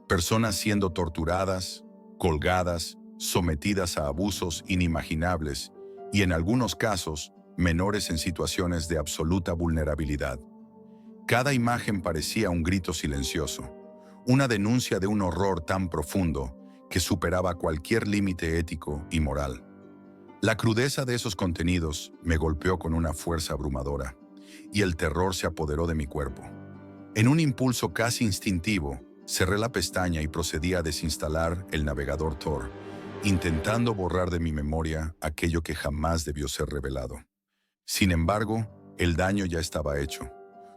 Speaker 1: Personas siendo torturadas, colgadas, sometidas a abusos inimaginables y, en algunos casos, menores en situaciones de absoluta vulnerabilidad. Cada imagen parecía un grito silencioso, una denuncia de un horror tan profundo que superaba cualquier límite ético y moral. La crudeza de esos contenidos me golpeó con una fuerza abrumadora, y el terror se apoderó de mi cuerpo. En un impulso casi instintivo, cerré la pestaña y procedí a desinstalar el navegador Tor, intentando borrar de mi memoria aquello que jamás debió ser revelado. Sin embargo, el daño ya estaba hecho.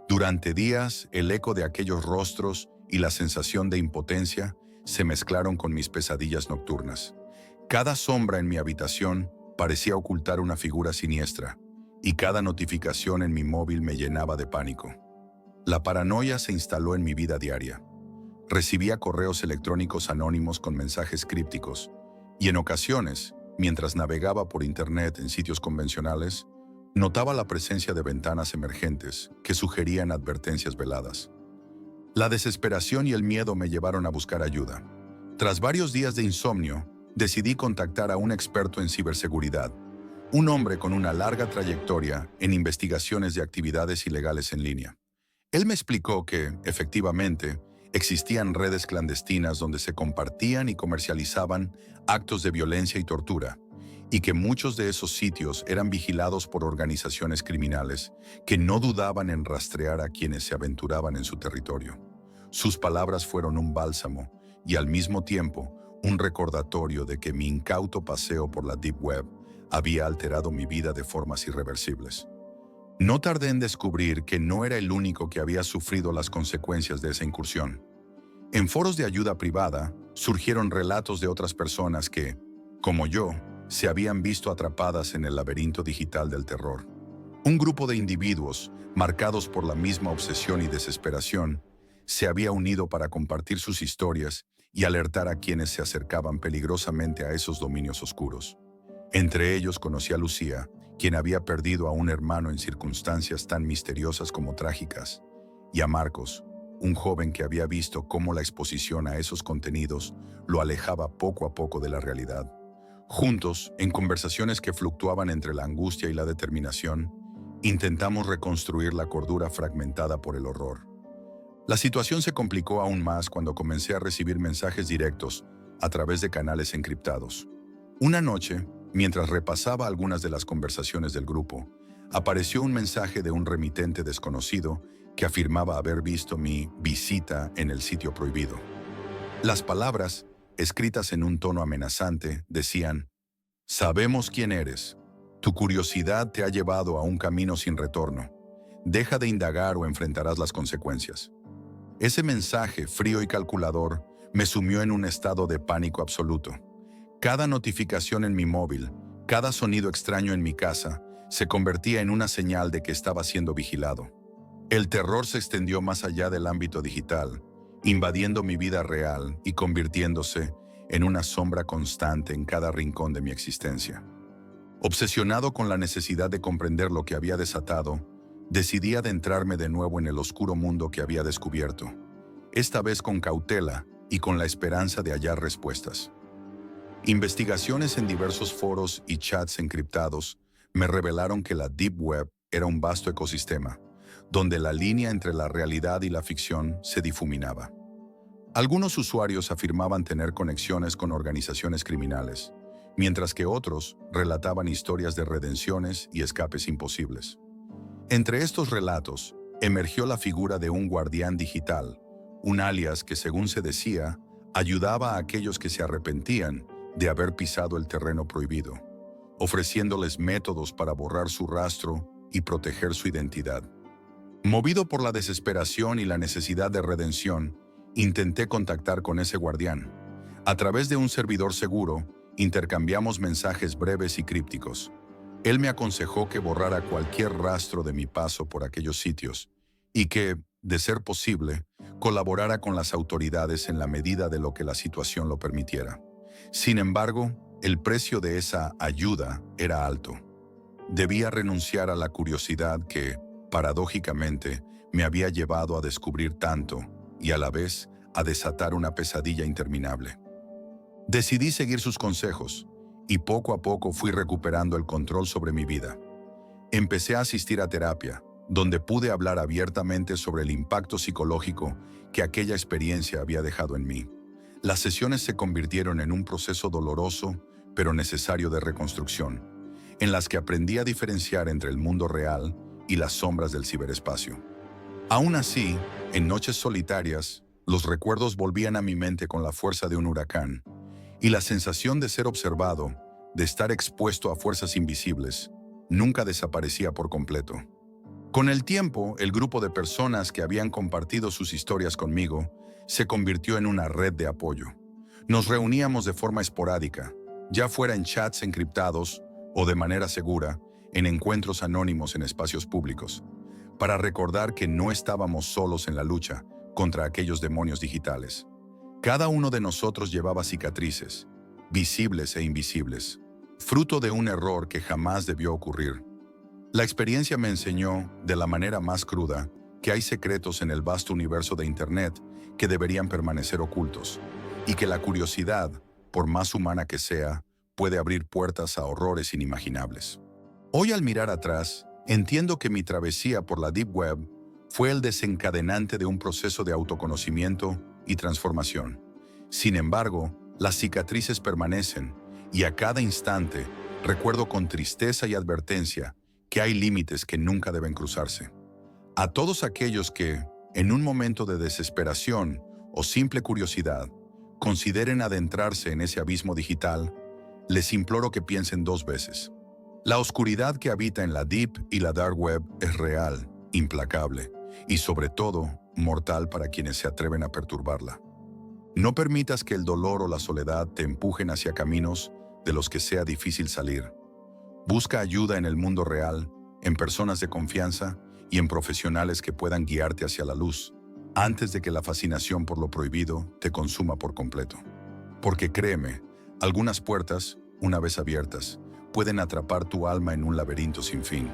Speaker 1: Durante días, el eco de aquellos rostros y la sensación de impotencia se mezclaron con mis pesadillas nocturnas. Cada sombra en mi habitación parecía ocultar una figura siniestra, y cada notificación en mi móvil me llenaba de pánico. La paranoia se instaló en mi vida diaria. Recibía correos electrónicos anónimos con mensajes crípticos, y en ocasiones, mientras navegaba por Internet en sitios convencionales, notaba la presencia de ventanas emergentes que sugerían advertencias veladas. La desesperación y el miedo me llevaron a buscar ayuda. Tras varios días de insomnio, decidí contactar a un experto en ciberseguridad, un hombre con una larga trayectoria en investigaciones de actividades ilegales en línea. Él me explicó que, efectivamente, existían redes clandestinas donde se compartían y comercializaban actos de violencia y tortura, y que muchos de esos sitios eran vigilados por organizaciones criminales que no dudaban en rastrear a quienes se aventuraban en su territorio. Sus palabras fueron un bálsamo y, al mismo tiempo, un recordatorio de que mi incauto paseo por la Deep Web había alterado mi vida de formas irreversibles. No tardé en descubrir que no era el único que había sufrido las consecuencias de esa incursión. En foros de ayuda privada surgieron relatos de otras personas que, como yo, se habían visto atrapadas en el laberinto digital del terror. Un grupo de individuos, marcados por la misma obsesión y desesperación, se había unido para compartir sus historias y alertar a quienes se acercaban peligrosamente a esos dominios oscuros. Entre ellos conocí a Lucía, quien había perdido a un hermano en circunstancias tan misteriosas como trágicas, y a Marcos, un joven que había visto cómo la exposición a esos contenidos lo alejaba poco a poco de la realidad. Juntos, en conversaciones que fluctuaban entre la angustia y la determinación, intentamos reconstruir la cordura fragmentada por el horror. La situación se complicó aún más cuando comencé a recibir mensajes directos a través de canales encriptados. Una noche, mientras repasaba algunas de las conversaciones del grupo, apareció un mensaje de un remitente desconocido que afirmaba haber visto mi visita en el sitio prohibido. Las palabras, escritas en un tono amenazante, decían: «Sabemos quién eres. Tu curiosidad te ha llevado a un camino sin retorno. Deja de indagar o enfrentarás las consecuencias». Ese mensaje, frío y calculador, me sumió en un estado de pánico absoluto. Cada notificación en mi móvil, cada sonido extraño en mi casa, se convertía en una señal de que estaba siendo vigilado. El terror se extendió más allá del ámbito digital, invadiendo mi vida real y convirtiéndose en una sombra constante en cada rincón de mi existencia. Obsesionado con la necesidad de comprender lo que había desatado, decidí adentrarme de nuevo en el oscuro mundo que había descubierto, esta vez con cautela y con la esperanza de hallar respuestas. Investigaciones en diversos foros y chats encriptados me revelaron que la Deep Web era un vasto ecosistema, donde la línea entre la realidad y la ficción se difuminaba. Algunos usuarios afirmaban tener conexiones con organizaciones criminales, mientras que otros relataban historias de redenciones y escapes imposibles. Entre estos relatos, emergió la figura de un guardián digital, un alias que, según se decía, ayudaba a aquellos que se arrepentían de haber pisado el terreno prohibido, ofreciéndoles métodos para borrar su rastro y proteger su identidad. Movido por la desesperación y la necesidad de redención, intenté contactar con ese guardián. A través de un servidor seguro, intercambiamos mensajes breves y crípticos. Él me aconsejó que borrara cualquier rastro de mi paso por aquellos sitios y que, de ser posible, colaborara con las autoridades en la medida de lo que la situación lo permitiera. Sin embargo, el precio de esa ayuda era alto. Debía renunciar a la curiosidad que, paradójicamente, me había llevado a descubrir tanto y a la vez a desatar una pesadilla interminable. Decidí seguir sus consejos y poco a poco fui recuperando el control sobre mi vida. Empecé a asistir a terapia, donde pude hablar abiertamente sobre el impacto psicológico que aquella experiencia había dejado en mí. Las sesiones se convirtieron en un proceso doloroso, pero necesario de reconstrucción, en las que aprendí a diferenciar entre el mundo real y las sombras del ciberespacio. Aún así, en noches solitarias, los recuerdos volvían a mi mente con la fuerza de un huracán, y la sensación de ser observado, de estar expuesto a fuerzas invisibles, nunca desaparecía por completo. Con el tiempo, el grupo de personas que habían compartido sus historias conmigo se convirtió en una red de apoyo. Nos reuníamos de forma esporádica, ya fuera en chats encriptados o de manera segura, en encuentros anónimos en espacios públicos, para recordar que no estábamos solos en la lucha contra aquellos demonios digitales. Cada uno de nosotros llevaba cicatrices, visibles e invisibles, fruto de un error que jamás debió ocurrir. La experiencia me enseñó, de la manera más cruda, que hay secretos en el vasto universo de Internet que deberían permanecer ocultos, y que la curiosidad, por más humana que sea, puede abrir puertas a horrores inimaginables. Hoy, al mirar atrás, entiendo que mi travesía por la Deep Web fue el desencadenante de un proceso de autoconocimiento y transformación. Sin embargo, las cicatrices permanecen y a cada instante recuerdo con tristeza y advertencia que hay límites que nunca deben cruzarse. A todos aquellos que, en un momento de desesperación o simple curiosidad, consideren adentrarse en ese abismo digital, les imploro que piensen dos veces. La oscuridad que habita en la Deep y la Dark Web es real, implacable y, sobre todo, mortal para quienes se atreven a perturbarla. No permitas que el dolor o la soledad te empujen hacia caminos de los que sea difícil salir. Busca ayuda en el mundo real, en personas de confianza y en profesionales que puedan guiarte hacia la luz, antes de que la fascinación por lo prohibido te consuma por completo. Porque créeme, algunas puertas, una vez abiertas, pueden atrapar tu alma en un laberinto sin fin.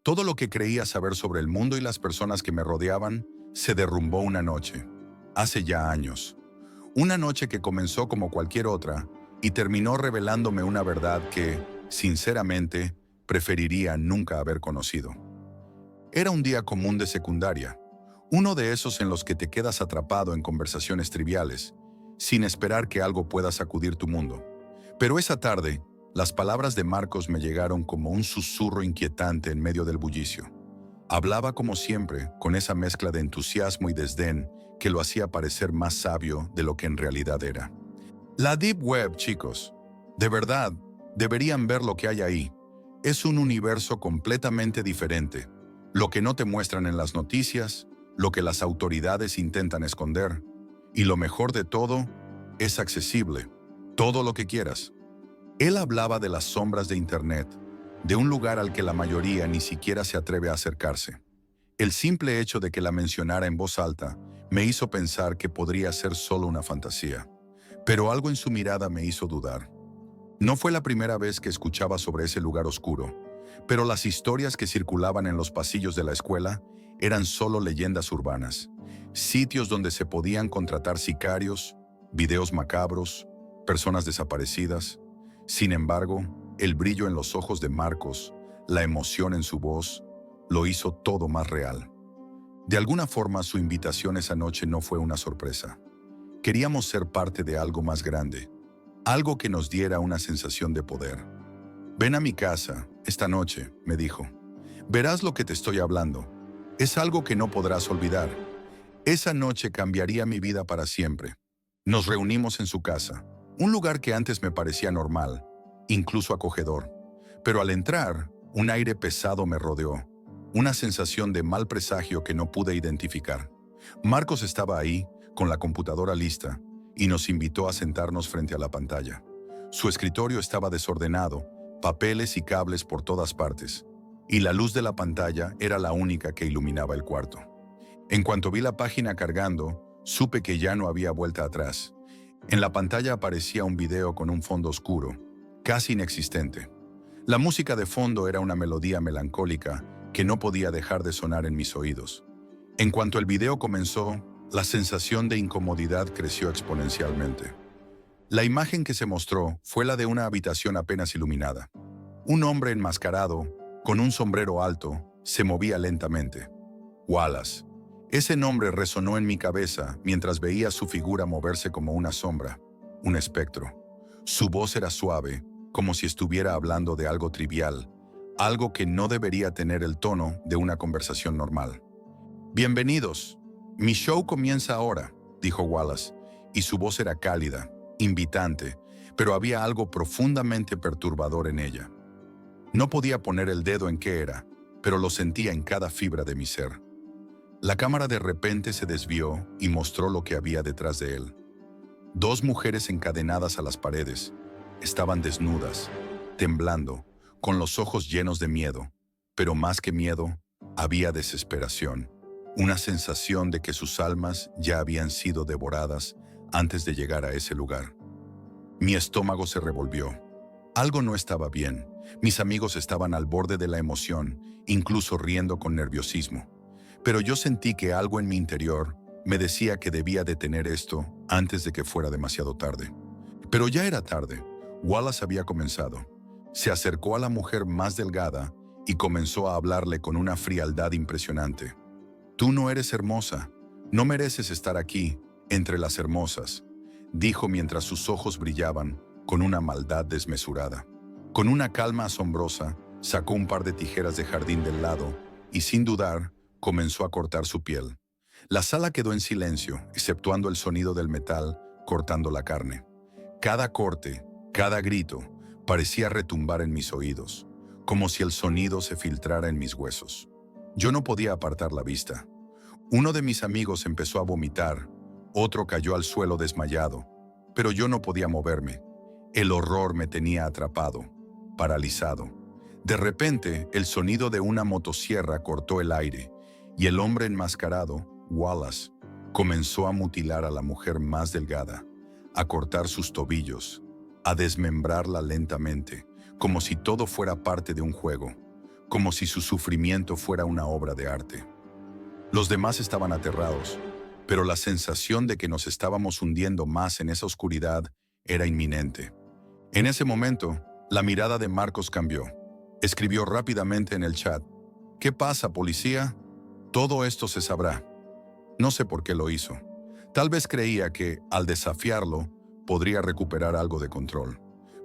Speaker 1: Todo lo que creía saber sobre el mundo y las personas que me rodeaban se derrumbó una noche, hace ya años. Una noche que comenzó como cualquier otra y terminó revelándome una verdad que, sinceramente, preferiría nunca haber conocido. Era un día común de secundaria, uno de esos en los que te quedas atrapado en conversaciones triviales, sin esperar que algo pueda sacudir tu mundo. Pero esa tarde, las palabras de Marcos me llegaron como un susurro inquietante en medio del bullicio. Hablaba como siempre, con esa mezcla de entusiasmo y desdén que lo hacía parecer más sabio de lo que en realidad era. La Deep Web, chicos. De verdad, deberían ver lo que hay ahí. Es un universo completamente diferente. Lo que no te muestran en las noticias, lo que las autoridades intentan esconder. Y lo mejor de todo, es accesible. Todo lo que quieras. Él hablaba de las sombras de Internet, de un lugar al que la mayoría ni siquiera se atreve a acercarse. El simple hecho de que la mencionara en voz alta me hizo pensar que podría ser solo una fantasía. Pero algo en su mirada me hizo dudar. No fue la primera vez que escuchaba sobre ese lugar oscuro, pero las historias que circulaban en los pasillos de la escuela eran solo leyendas urbanas, sitios donde se podían contratar sicarios, videos macabros, personas desaparecidas. Sin embargo, el brillo en los ojos de Marcos, la emoción en su voz, lo hizo todo más real. De alguna forma, su invitación esa noche no fue una sorpresa. Queríamos ser parte de algo más grande, algo que nos diera una sensación de poder. Ven a mi casa, esta noche, me dijo. Verás lo que te estoy hablando. Es algo que no podrás olvidar. Esa noche cambiaría mi vida para siempre. Nos reunimos en su casa, un lugar que antes me parecía normal, incluso acogedor. Pero al entrar, un aire pesado me rodeó, una sensación de mal presagio que no pude identificar. Marcos estaba ahí, con la computadora lista, y nos invitó a sentarnos frente a la pantalla. Su escritorio estaba desordenado, papeles y cables por todas partes, y la luz de la pantalla era la única que iluminaba el cuarto. En cuanto vi la página cargando, supe que ya no había vuelta atrás. En la pantalla aparecía un video con un fondo oscuro, casi inexistente. La música de fondo era una melodía melancólica que no podía dejar de sonar en mis oídos. En cuanto el video comenzó, la sensación de incomodidad creció exponencialmente. La imagen que se mostró fue la de una habitación apenas iluminada. Un hombre enmascarado, con un sombrero alto, se movía lentamente. Wallace. Ese nombre resonó en mi cabeza mientras veía su figura moverse como una sombra, un espectro. Su voz era suave, como si estuviera hablando de algo trivial, algo que no debería tener el tono de una conversación normal. Bienvenidos. Mi show comienza ahora, dijo Wallace, y su voz era cálida, invitante, pero había algo profundamente perturbador en ella. No podía poner el dedo en qué era, pero lo sentía en cada fibra de mi ser. La cámara de repente se desvió y mostró lo que había detrás de él. Dos mujeres encadenadas a las paredes. Estaban desnudas, temblando, con los ojos llenos de miedo, pero más que miedo, había desesperación. Una sensación de que sus almas ya habían sido devoradas antes de llegar a ese lugar. Mi estómago se revolvió. Algo no estaba bien. Mis amigos estaban al borde de la emoción, incluso riendo con nerviosismo. Pero yo sentí que algo en mi interior me decía que debía detener esto antes de que fuera demasiado tarde. Pero ya era tarde. Wallace había comenzado. Se acercó a la mujer más delgada y comenzó a hablarle con una frialdad impresionante. Tú no eres hermosa, no mereces estar aquí, entre las hermosas, dijo mientras sus ojos brillaban con una maldad desmesurada. Con una calma asombrosa, sacó un par de tijeras de jardín del lado y, sin dudar, comenzó a cortar su piel. La sala quedó en silencio, exceptuando el sonido del metal cortando la carne. Cada corte, cada grito, parecía retumbar en mis oídos, como si el sonido se filtrara en mis huesos. Yo no podía apartar la vista. Uno de mis amigos empezó a vomitar, otro cayó al suelo desmayado, pero yo no podía moverme. El horror me tenía atrapado, paralizado. De repente, el sonido de una motosierra cortó el aire, y el hombre enmascarado Wallace comenzó a mutilar a la mujer más delgada, a cortar sus tobillos, a desmembrarla lentamente, como si todo fuera parte de un juego, como si su sufrimiento fuera una obra de arte. Los demás estaban aterrados, pero la sensación de que nos estábamos hundiendo más en esa oscuridad era inminente. En ese momento, la mirada de Marcos cambió. Escribió rápidamente en el chat: «¿Qué pasa, policía? Todo esto se sabrá». No sé por qué lo hizo. Tal vez creía que, al desafiarlo, podría recuperar algo de control.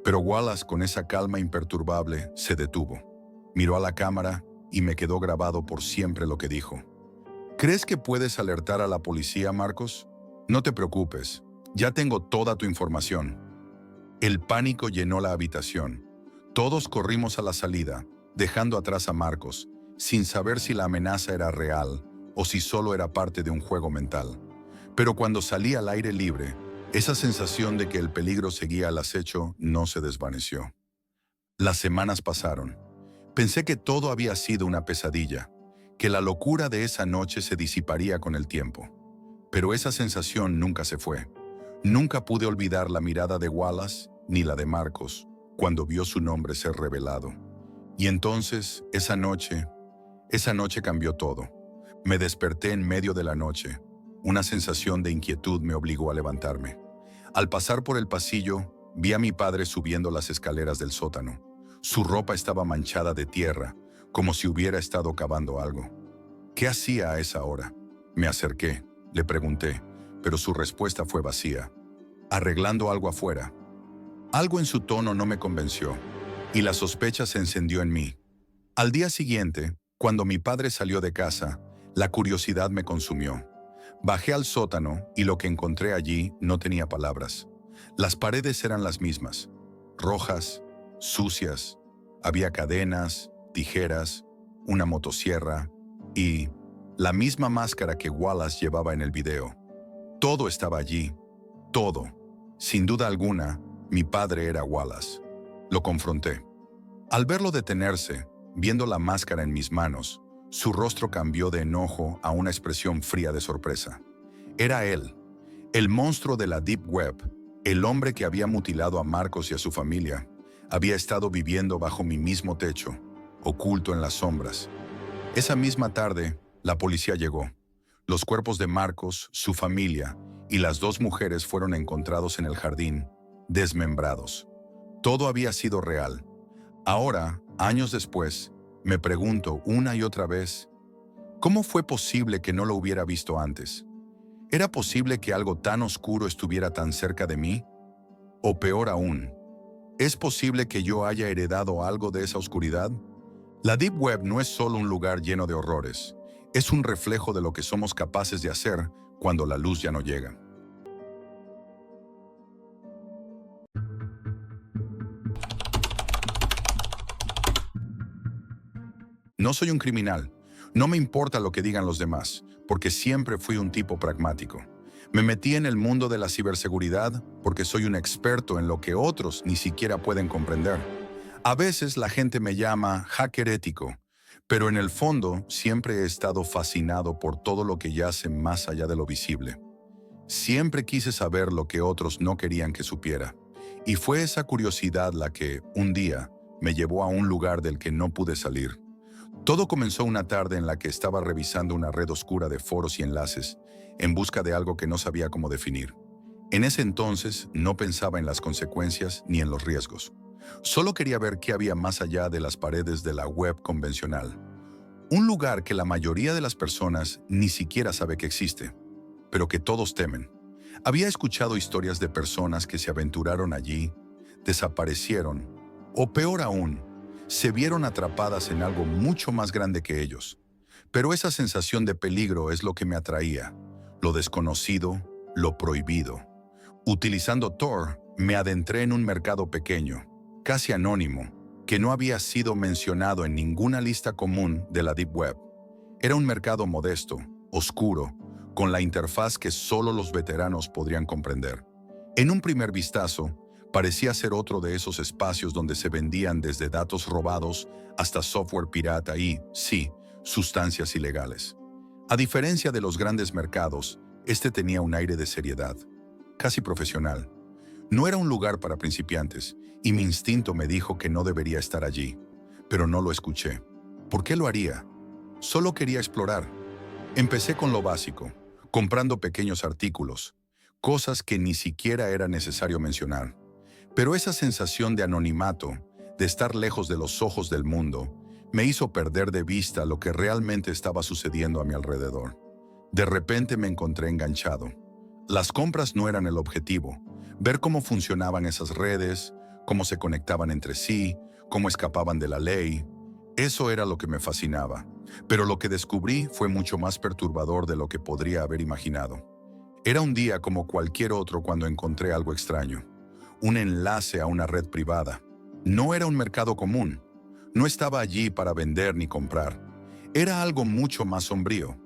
Speaker 1: Pero Wallace, con esa calma imperturbable, se detuvo. Miró a la cámara y me quedó grabado por siempre lo que dijo. «¿Crees que puedes alertar a la policía, Marcos? No te preocupes, ya tengo toda tu información». El pánico llenó la habitación. Todos corrimos a la salida, dejando atrás a Marcos, sin saber si la amenaza era real o si solo era parte de un juego mental. Pero cuando salí al aire libre, esa sensación de que el peligro seguía al acecho no se desvaneció. Las semanas pasaron. Pensé que todo había sido una pesadilla, que la locura de esa noche se disiparía con el tiempo. Pero esa sensación nunca se fue. Nunca pude olvidar la mirada de Wallace ni la de Marcos cuando vio su nombre ser revelado. Y entonces, esa noche cambió todo. Me desperté en medio de la noche. Una sensación de inquietud me obligó a levantarme. Al pasar por el pasillo, vi a mi padre subiendo las escaleras del sótano. Su ropa estaba manchada de tierra, como si hubiera estado cavando algo. ¿Qué hacía a esa hora? Me acerqué, le pregunté, pero su respuesta fue vacía. «Arreglando algo afuera». Algo en su tono no me convenció, y la sospecha se encendió en mí. Al día siguiente, cuando mi padre salió de casa, la curiosidad me consumió. Bajé al sótano y lo que encontré allí no tenía palabras. Las paredes eran las mismas, rojas, sucias. Había cadenas, tijeras, una motosierra y la misma máscara que Wallace llevaba en el video. Todo estaba allí, todo. Sin duda alguna, mi padre era Wallace. Lo confronté. Al verlo detenerse, viendo la máscara en mis manos, su rostro cambió de enojo a una expresión fría de sorpresa. Era él, el monstruo de la Deep Web, el hombre que había mutilado a Marcos y a su familia. Había estado viviendo bajo mi mismo techo, oculto en las sombras. Esa misma tarde, la policía llegó. Los cuerpos de Marcos, su familia y las dos mujeres fueron encontrados en el jardín, desmembrados. Todo había sido real. Ahora, años después, me pregunto una y otra vez, ¿cómo fue posible que no lo hubiera visto antes? ¿Era posible que algo tan oscuro estuviera tan cerca de mí? O peor aún, ¿es posible que yo haya heredado algo de esa oscuridad? La Deep Web no es solo un lugar lleno de horrores, es un reflejo de lo que somos capaces de hacer cuando la luz ya no llega. No soy un criminal. No me importa lo que digan los demás, porque siempre fui un tipo pragmático. Me metí en el mundo de la ciberseguridad porque soy un experto en lo que otros ni siquiera pueden comprender. A veces la gente me llama hacker ético, pero en el fondo siempre he estado fascinado por todo lo que yace más allá de lo visible. Siempre quise saber lo que otros no querían que supiera, y fue esa curiosidad la que, un día, me llevó a un lugar del que no pude salir. Todo comenzó una tarde en la que estaba revisando una red oscura de foros y enlaces, en busca de algo que no sabía cómo definir. En ese entonces no pensaba en las consecuencias ni en los riesgos. Solo quería ver qué había más allá de las paredes de la web convencional. Un lugar que la mayoría de las personas ni siquiera sabe que existe, pero que todos temen. Había escuchado historias de personas que se aventuraron allí, desaparecieron, o peor aún, se vieron atrapadas en algo mucho más grande que ellos. Pero esa sensación de peligro es lo que me atraía, lo desconocido, lo prohibido. Utilizando Tor, me adentré en un mercado pequeño, casi anónimo, que no había sido mencionado en ninguna lista común de la Deep Web. Era un mercado modesto, oscuro, con la interfaz que solo los veteranos podrían comprender. En un primer vistazo, parecía ser otro de esos espacios donde se vendían desde datos robados hasta software pirata y, sí, sustancias ilegales. A diferencia de los grandes mercados, este tenía un aire de seriedad, casi profesional. No era un lugar para principiantes, y mi instinto me dijo que no debería estar allí, pero no lo escuché. ¿Por qué lo haría? Solo quería explorar. Empecé con lo básico, comprando pequeños artículos, cosas que ni siquiera era necesario mencionar. Pero esa sensación de anonimato, de estar lejos de los ojos del mundo, me hizo perder de vista lo que realmente estaba sucediendo a mi alrededor. De repente me encontré enganchado. Las compras no eran el objetivo. Ver cómo funcionaban esas redes, cómo se conectaban entre sí, cómo escapaban de la ley, eso era lo que me fascinaba. Pero lo que descubrí fue mucho más perturbador de lo que podría haber imaginado. Era un día como cualquier otro cuando encontré algo extraño. Un enlace a una red privada. No era un mercado común. No estaba allí para vender ni comprar. Era algo mucho más sombrío.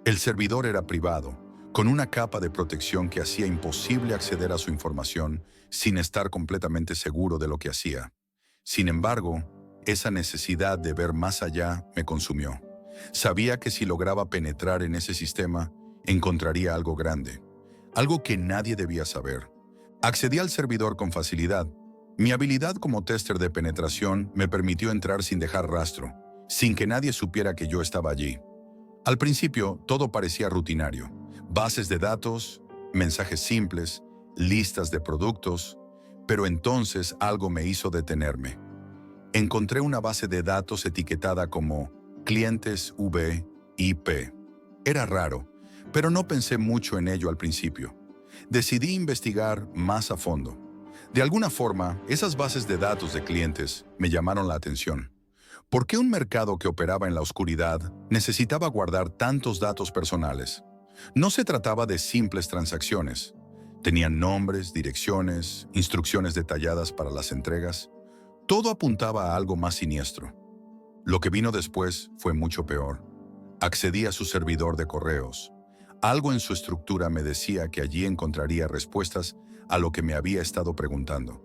Speaker 1: El servidor era privado, con una capa de protección que hacía imposible acceder a su información sin estar completamente seguro de lo que hacía. Sin embargo, esa necesidad de ver más allá me consumió. Sabía que si lograba penetrar en ese sistema, encontraría algo grande, algo que nadie debía saber. Accedí al servidor con facilidad. Mi habilidad como tester de penetración me permitió entrar sin dejar rastro, sin que nadie supiera que yo estaba allí. Al principio, todo parecía rutinario. Bases de datos, mensajes simples, listas de productos, pero entonces algo me hizo detenerme. Encontré una base de datos etiquetada como clientes VIP. Era raro, pero no pensé mucho en ello al principio. Decidí investigar más a fondo. De alguna forma, esas bases de datos de clientes me llamaron la atención. ¿Por qué un mercado que operaba en la oscuridad necesitaba guardar tantos datos personales? No se trataba de simples transacciones. Tenían nombres, direcciones, instrucciones detalladas para las entregas. Todo apuntaba a algo más siniestro. Lo que vino después fue mucho peor. Accedí a su servidor de correos. Algo en su estructura me decía que allí encontraría respuestas a lo que me había estado preguntando.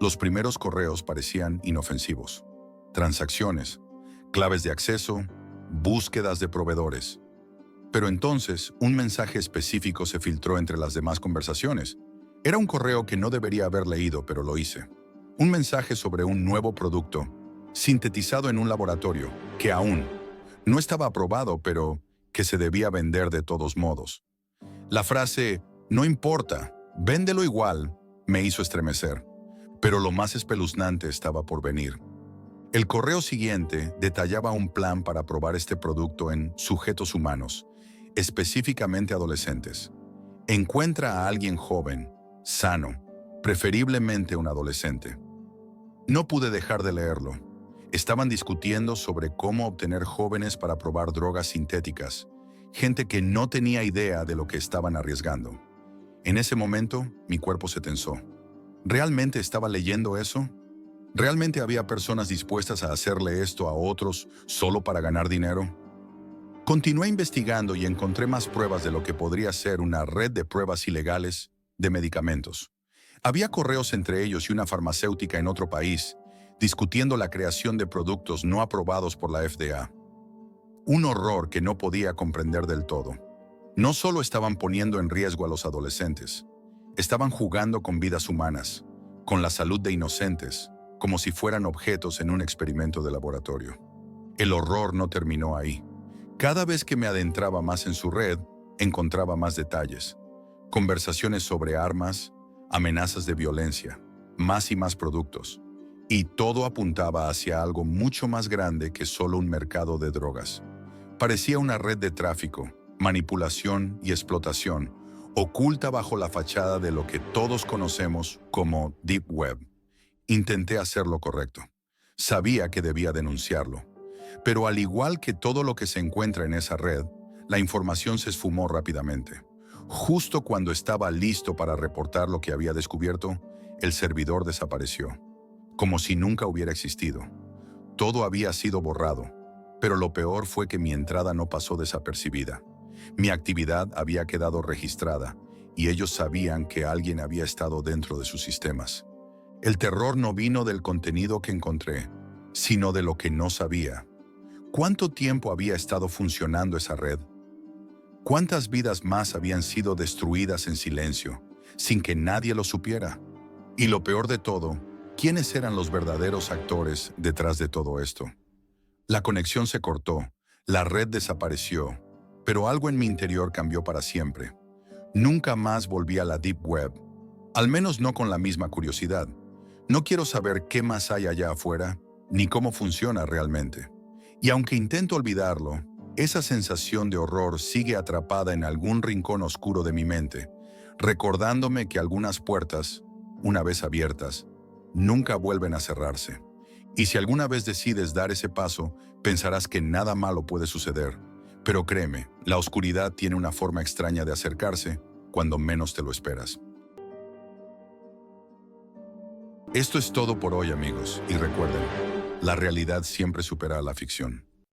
Speaker 1: Los primeros correos parecían inofensivos. Transacciones, claves de acceso, búsquedas de proveedores. Pero entonces, un mensaje específico se filtró entre las demás conversaciones. Era un correo que no debería haber leído, pero lo hice. Un mensaje sobre un nuevo producto, sintetizado en un laboratorio, que aún no estaba aprobado, pero que se debía vender de todos modos. La frase, no importa, véndelo igual, me hizo estremecer. Pero lo más espeluznante estaba por venir. El correo siguiente detallaba un plan para probar este producto en sujetos humanos, específicamente adolescentes. Encuentra a alguien joven, sano, preferiblemente un adolescente. No pude dejar de leerlo. Estaban discutiendo sobre cómo obtener jóvenes para probar drogas sintéticas, gente que no tenía idea de lo que estaban arriesgando. En ese momento, mi cuerpo se tensó. ¿Realmente estaba leyendo eso? ¿Realmente había personas dispuestas a hacerle esto a otros solo para ganar dinero? Continué investigando y encontré más pruebas de lo que podría ser una red de pruebas ilegales de medicamentos. Había correos entre ellos y una farmacéutica en otro país, discutiendo la creación de productos no aprobados por la FDA. Un horror que no podía comprender del todo. No solo estaban poniendo en riesgo a los adolescentes, estaban jugando con vidas humanas, con la salud de inocentes, como si fueran objetos en un experimento de laboratorio. El horror no terminó ahí. Cada vez que me adentraba más en su red, encontraba más detalles. Conversaciones sobre armas, amenazas de violencia, más y más productos. Y todo apuntaba hacia algo mucho más grande que solo un mercado de drogas. Parecía una red de tráfico, manipulación y explotación, oculta bajo la fachada de lo que todos conocemos como Deep Web. Intenté hacer lo correcto. Sabía que debía denunciarlo. Pero al igual que todo lo que se encuentra en esa red, la información se esfumó rápidamente. Justo cuando estaba listo para reportar lo que había descubierto, el servidor desapareció, como si nunca hubiera existido. Todo había sido borrado, pero lo peor fue que mi entrada no pasó desapercibida. Mi actividad había quedado registrada, y ellos sabían que alguien había estado dentro de sus sistemas. El terror no vino del contenido que encontré, sino de lo que no sabía. ¿Cuánto tiempo había estado funcionando esa red? ¿Cuántas vidas más habían sido destruidas en silencio, sin que nadie lo supiera? Y lo peor de todo, ¿quiénes eran los verdaderos actores detrás de todo esto? La conexión se cortó, la red desapareció, pero algo en mi interior cambió para siempre. Nunca más volví a la Deep Web, al menos no con la misma curiosidad. No quiero saber qué más hay allá afuera, ni cómo funciona realmente. Y aunque intento olvidarlo, esa sensación de horror sigue atrapada en algún rincón oscuro de mi mente, recordándome que algunas puertas, una vez abiertas, nunca vuelven a cerrarse. Y si alguna vez decides dar ese paso, pensarás que nada malo puede suceder. Pero créeme, la oscuridad tiene una forma extraña de acercarse cuando menos te lo esperas. Esto es todo por hoy, amigos, y recuerden, la realidad siempre supera a la ficción.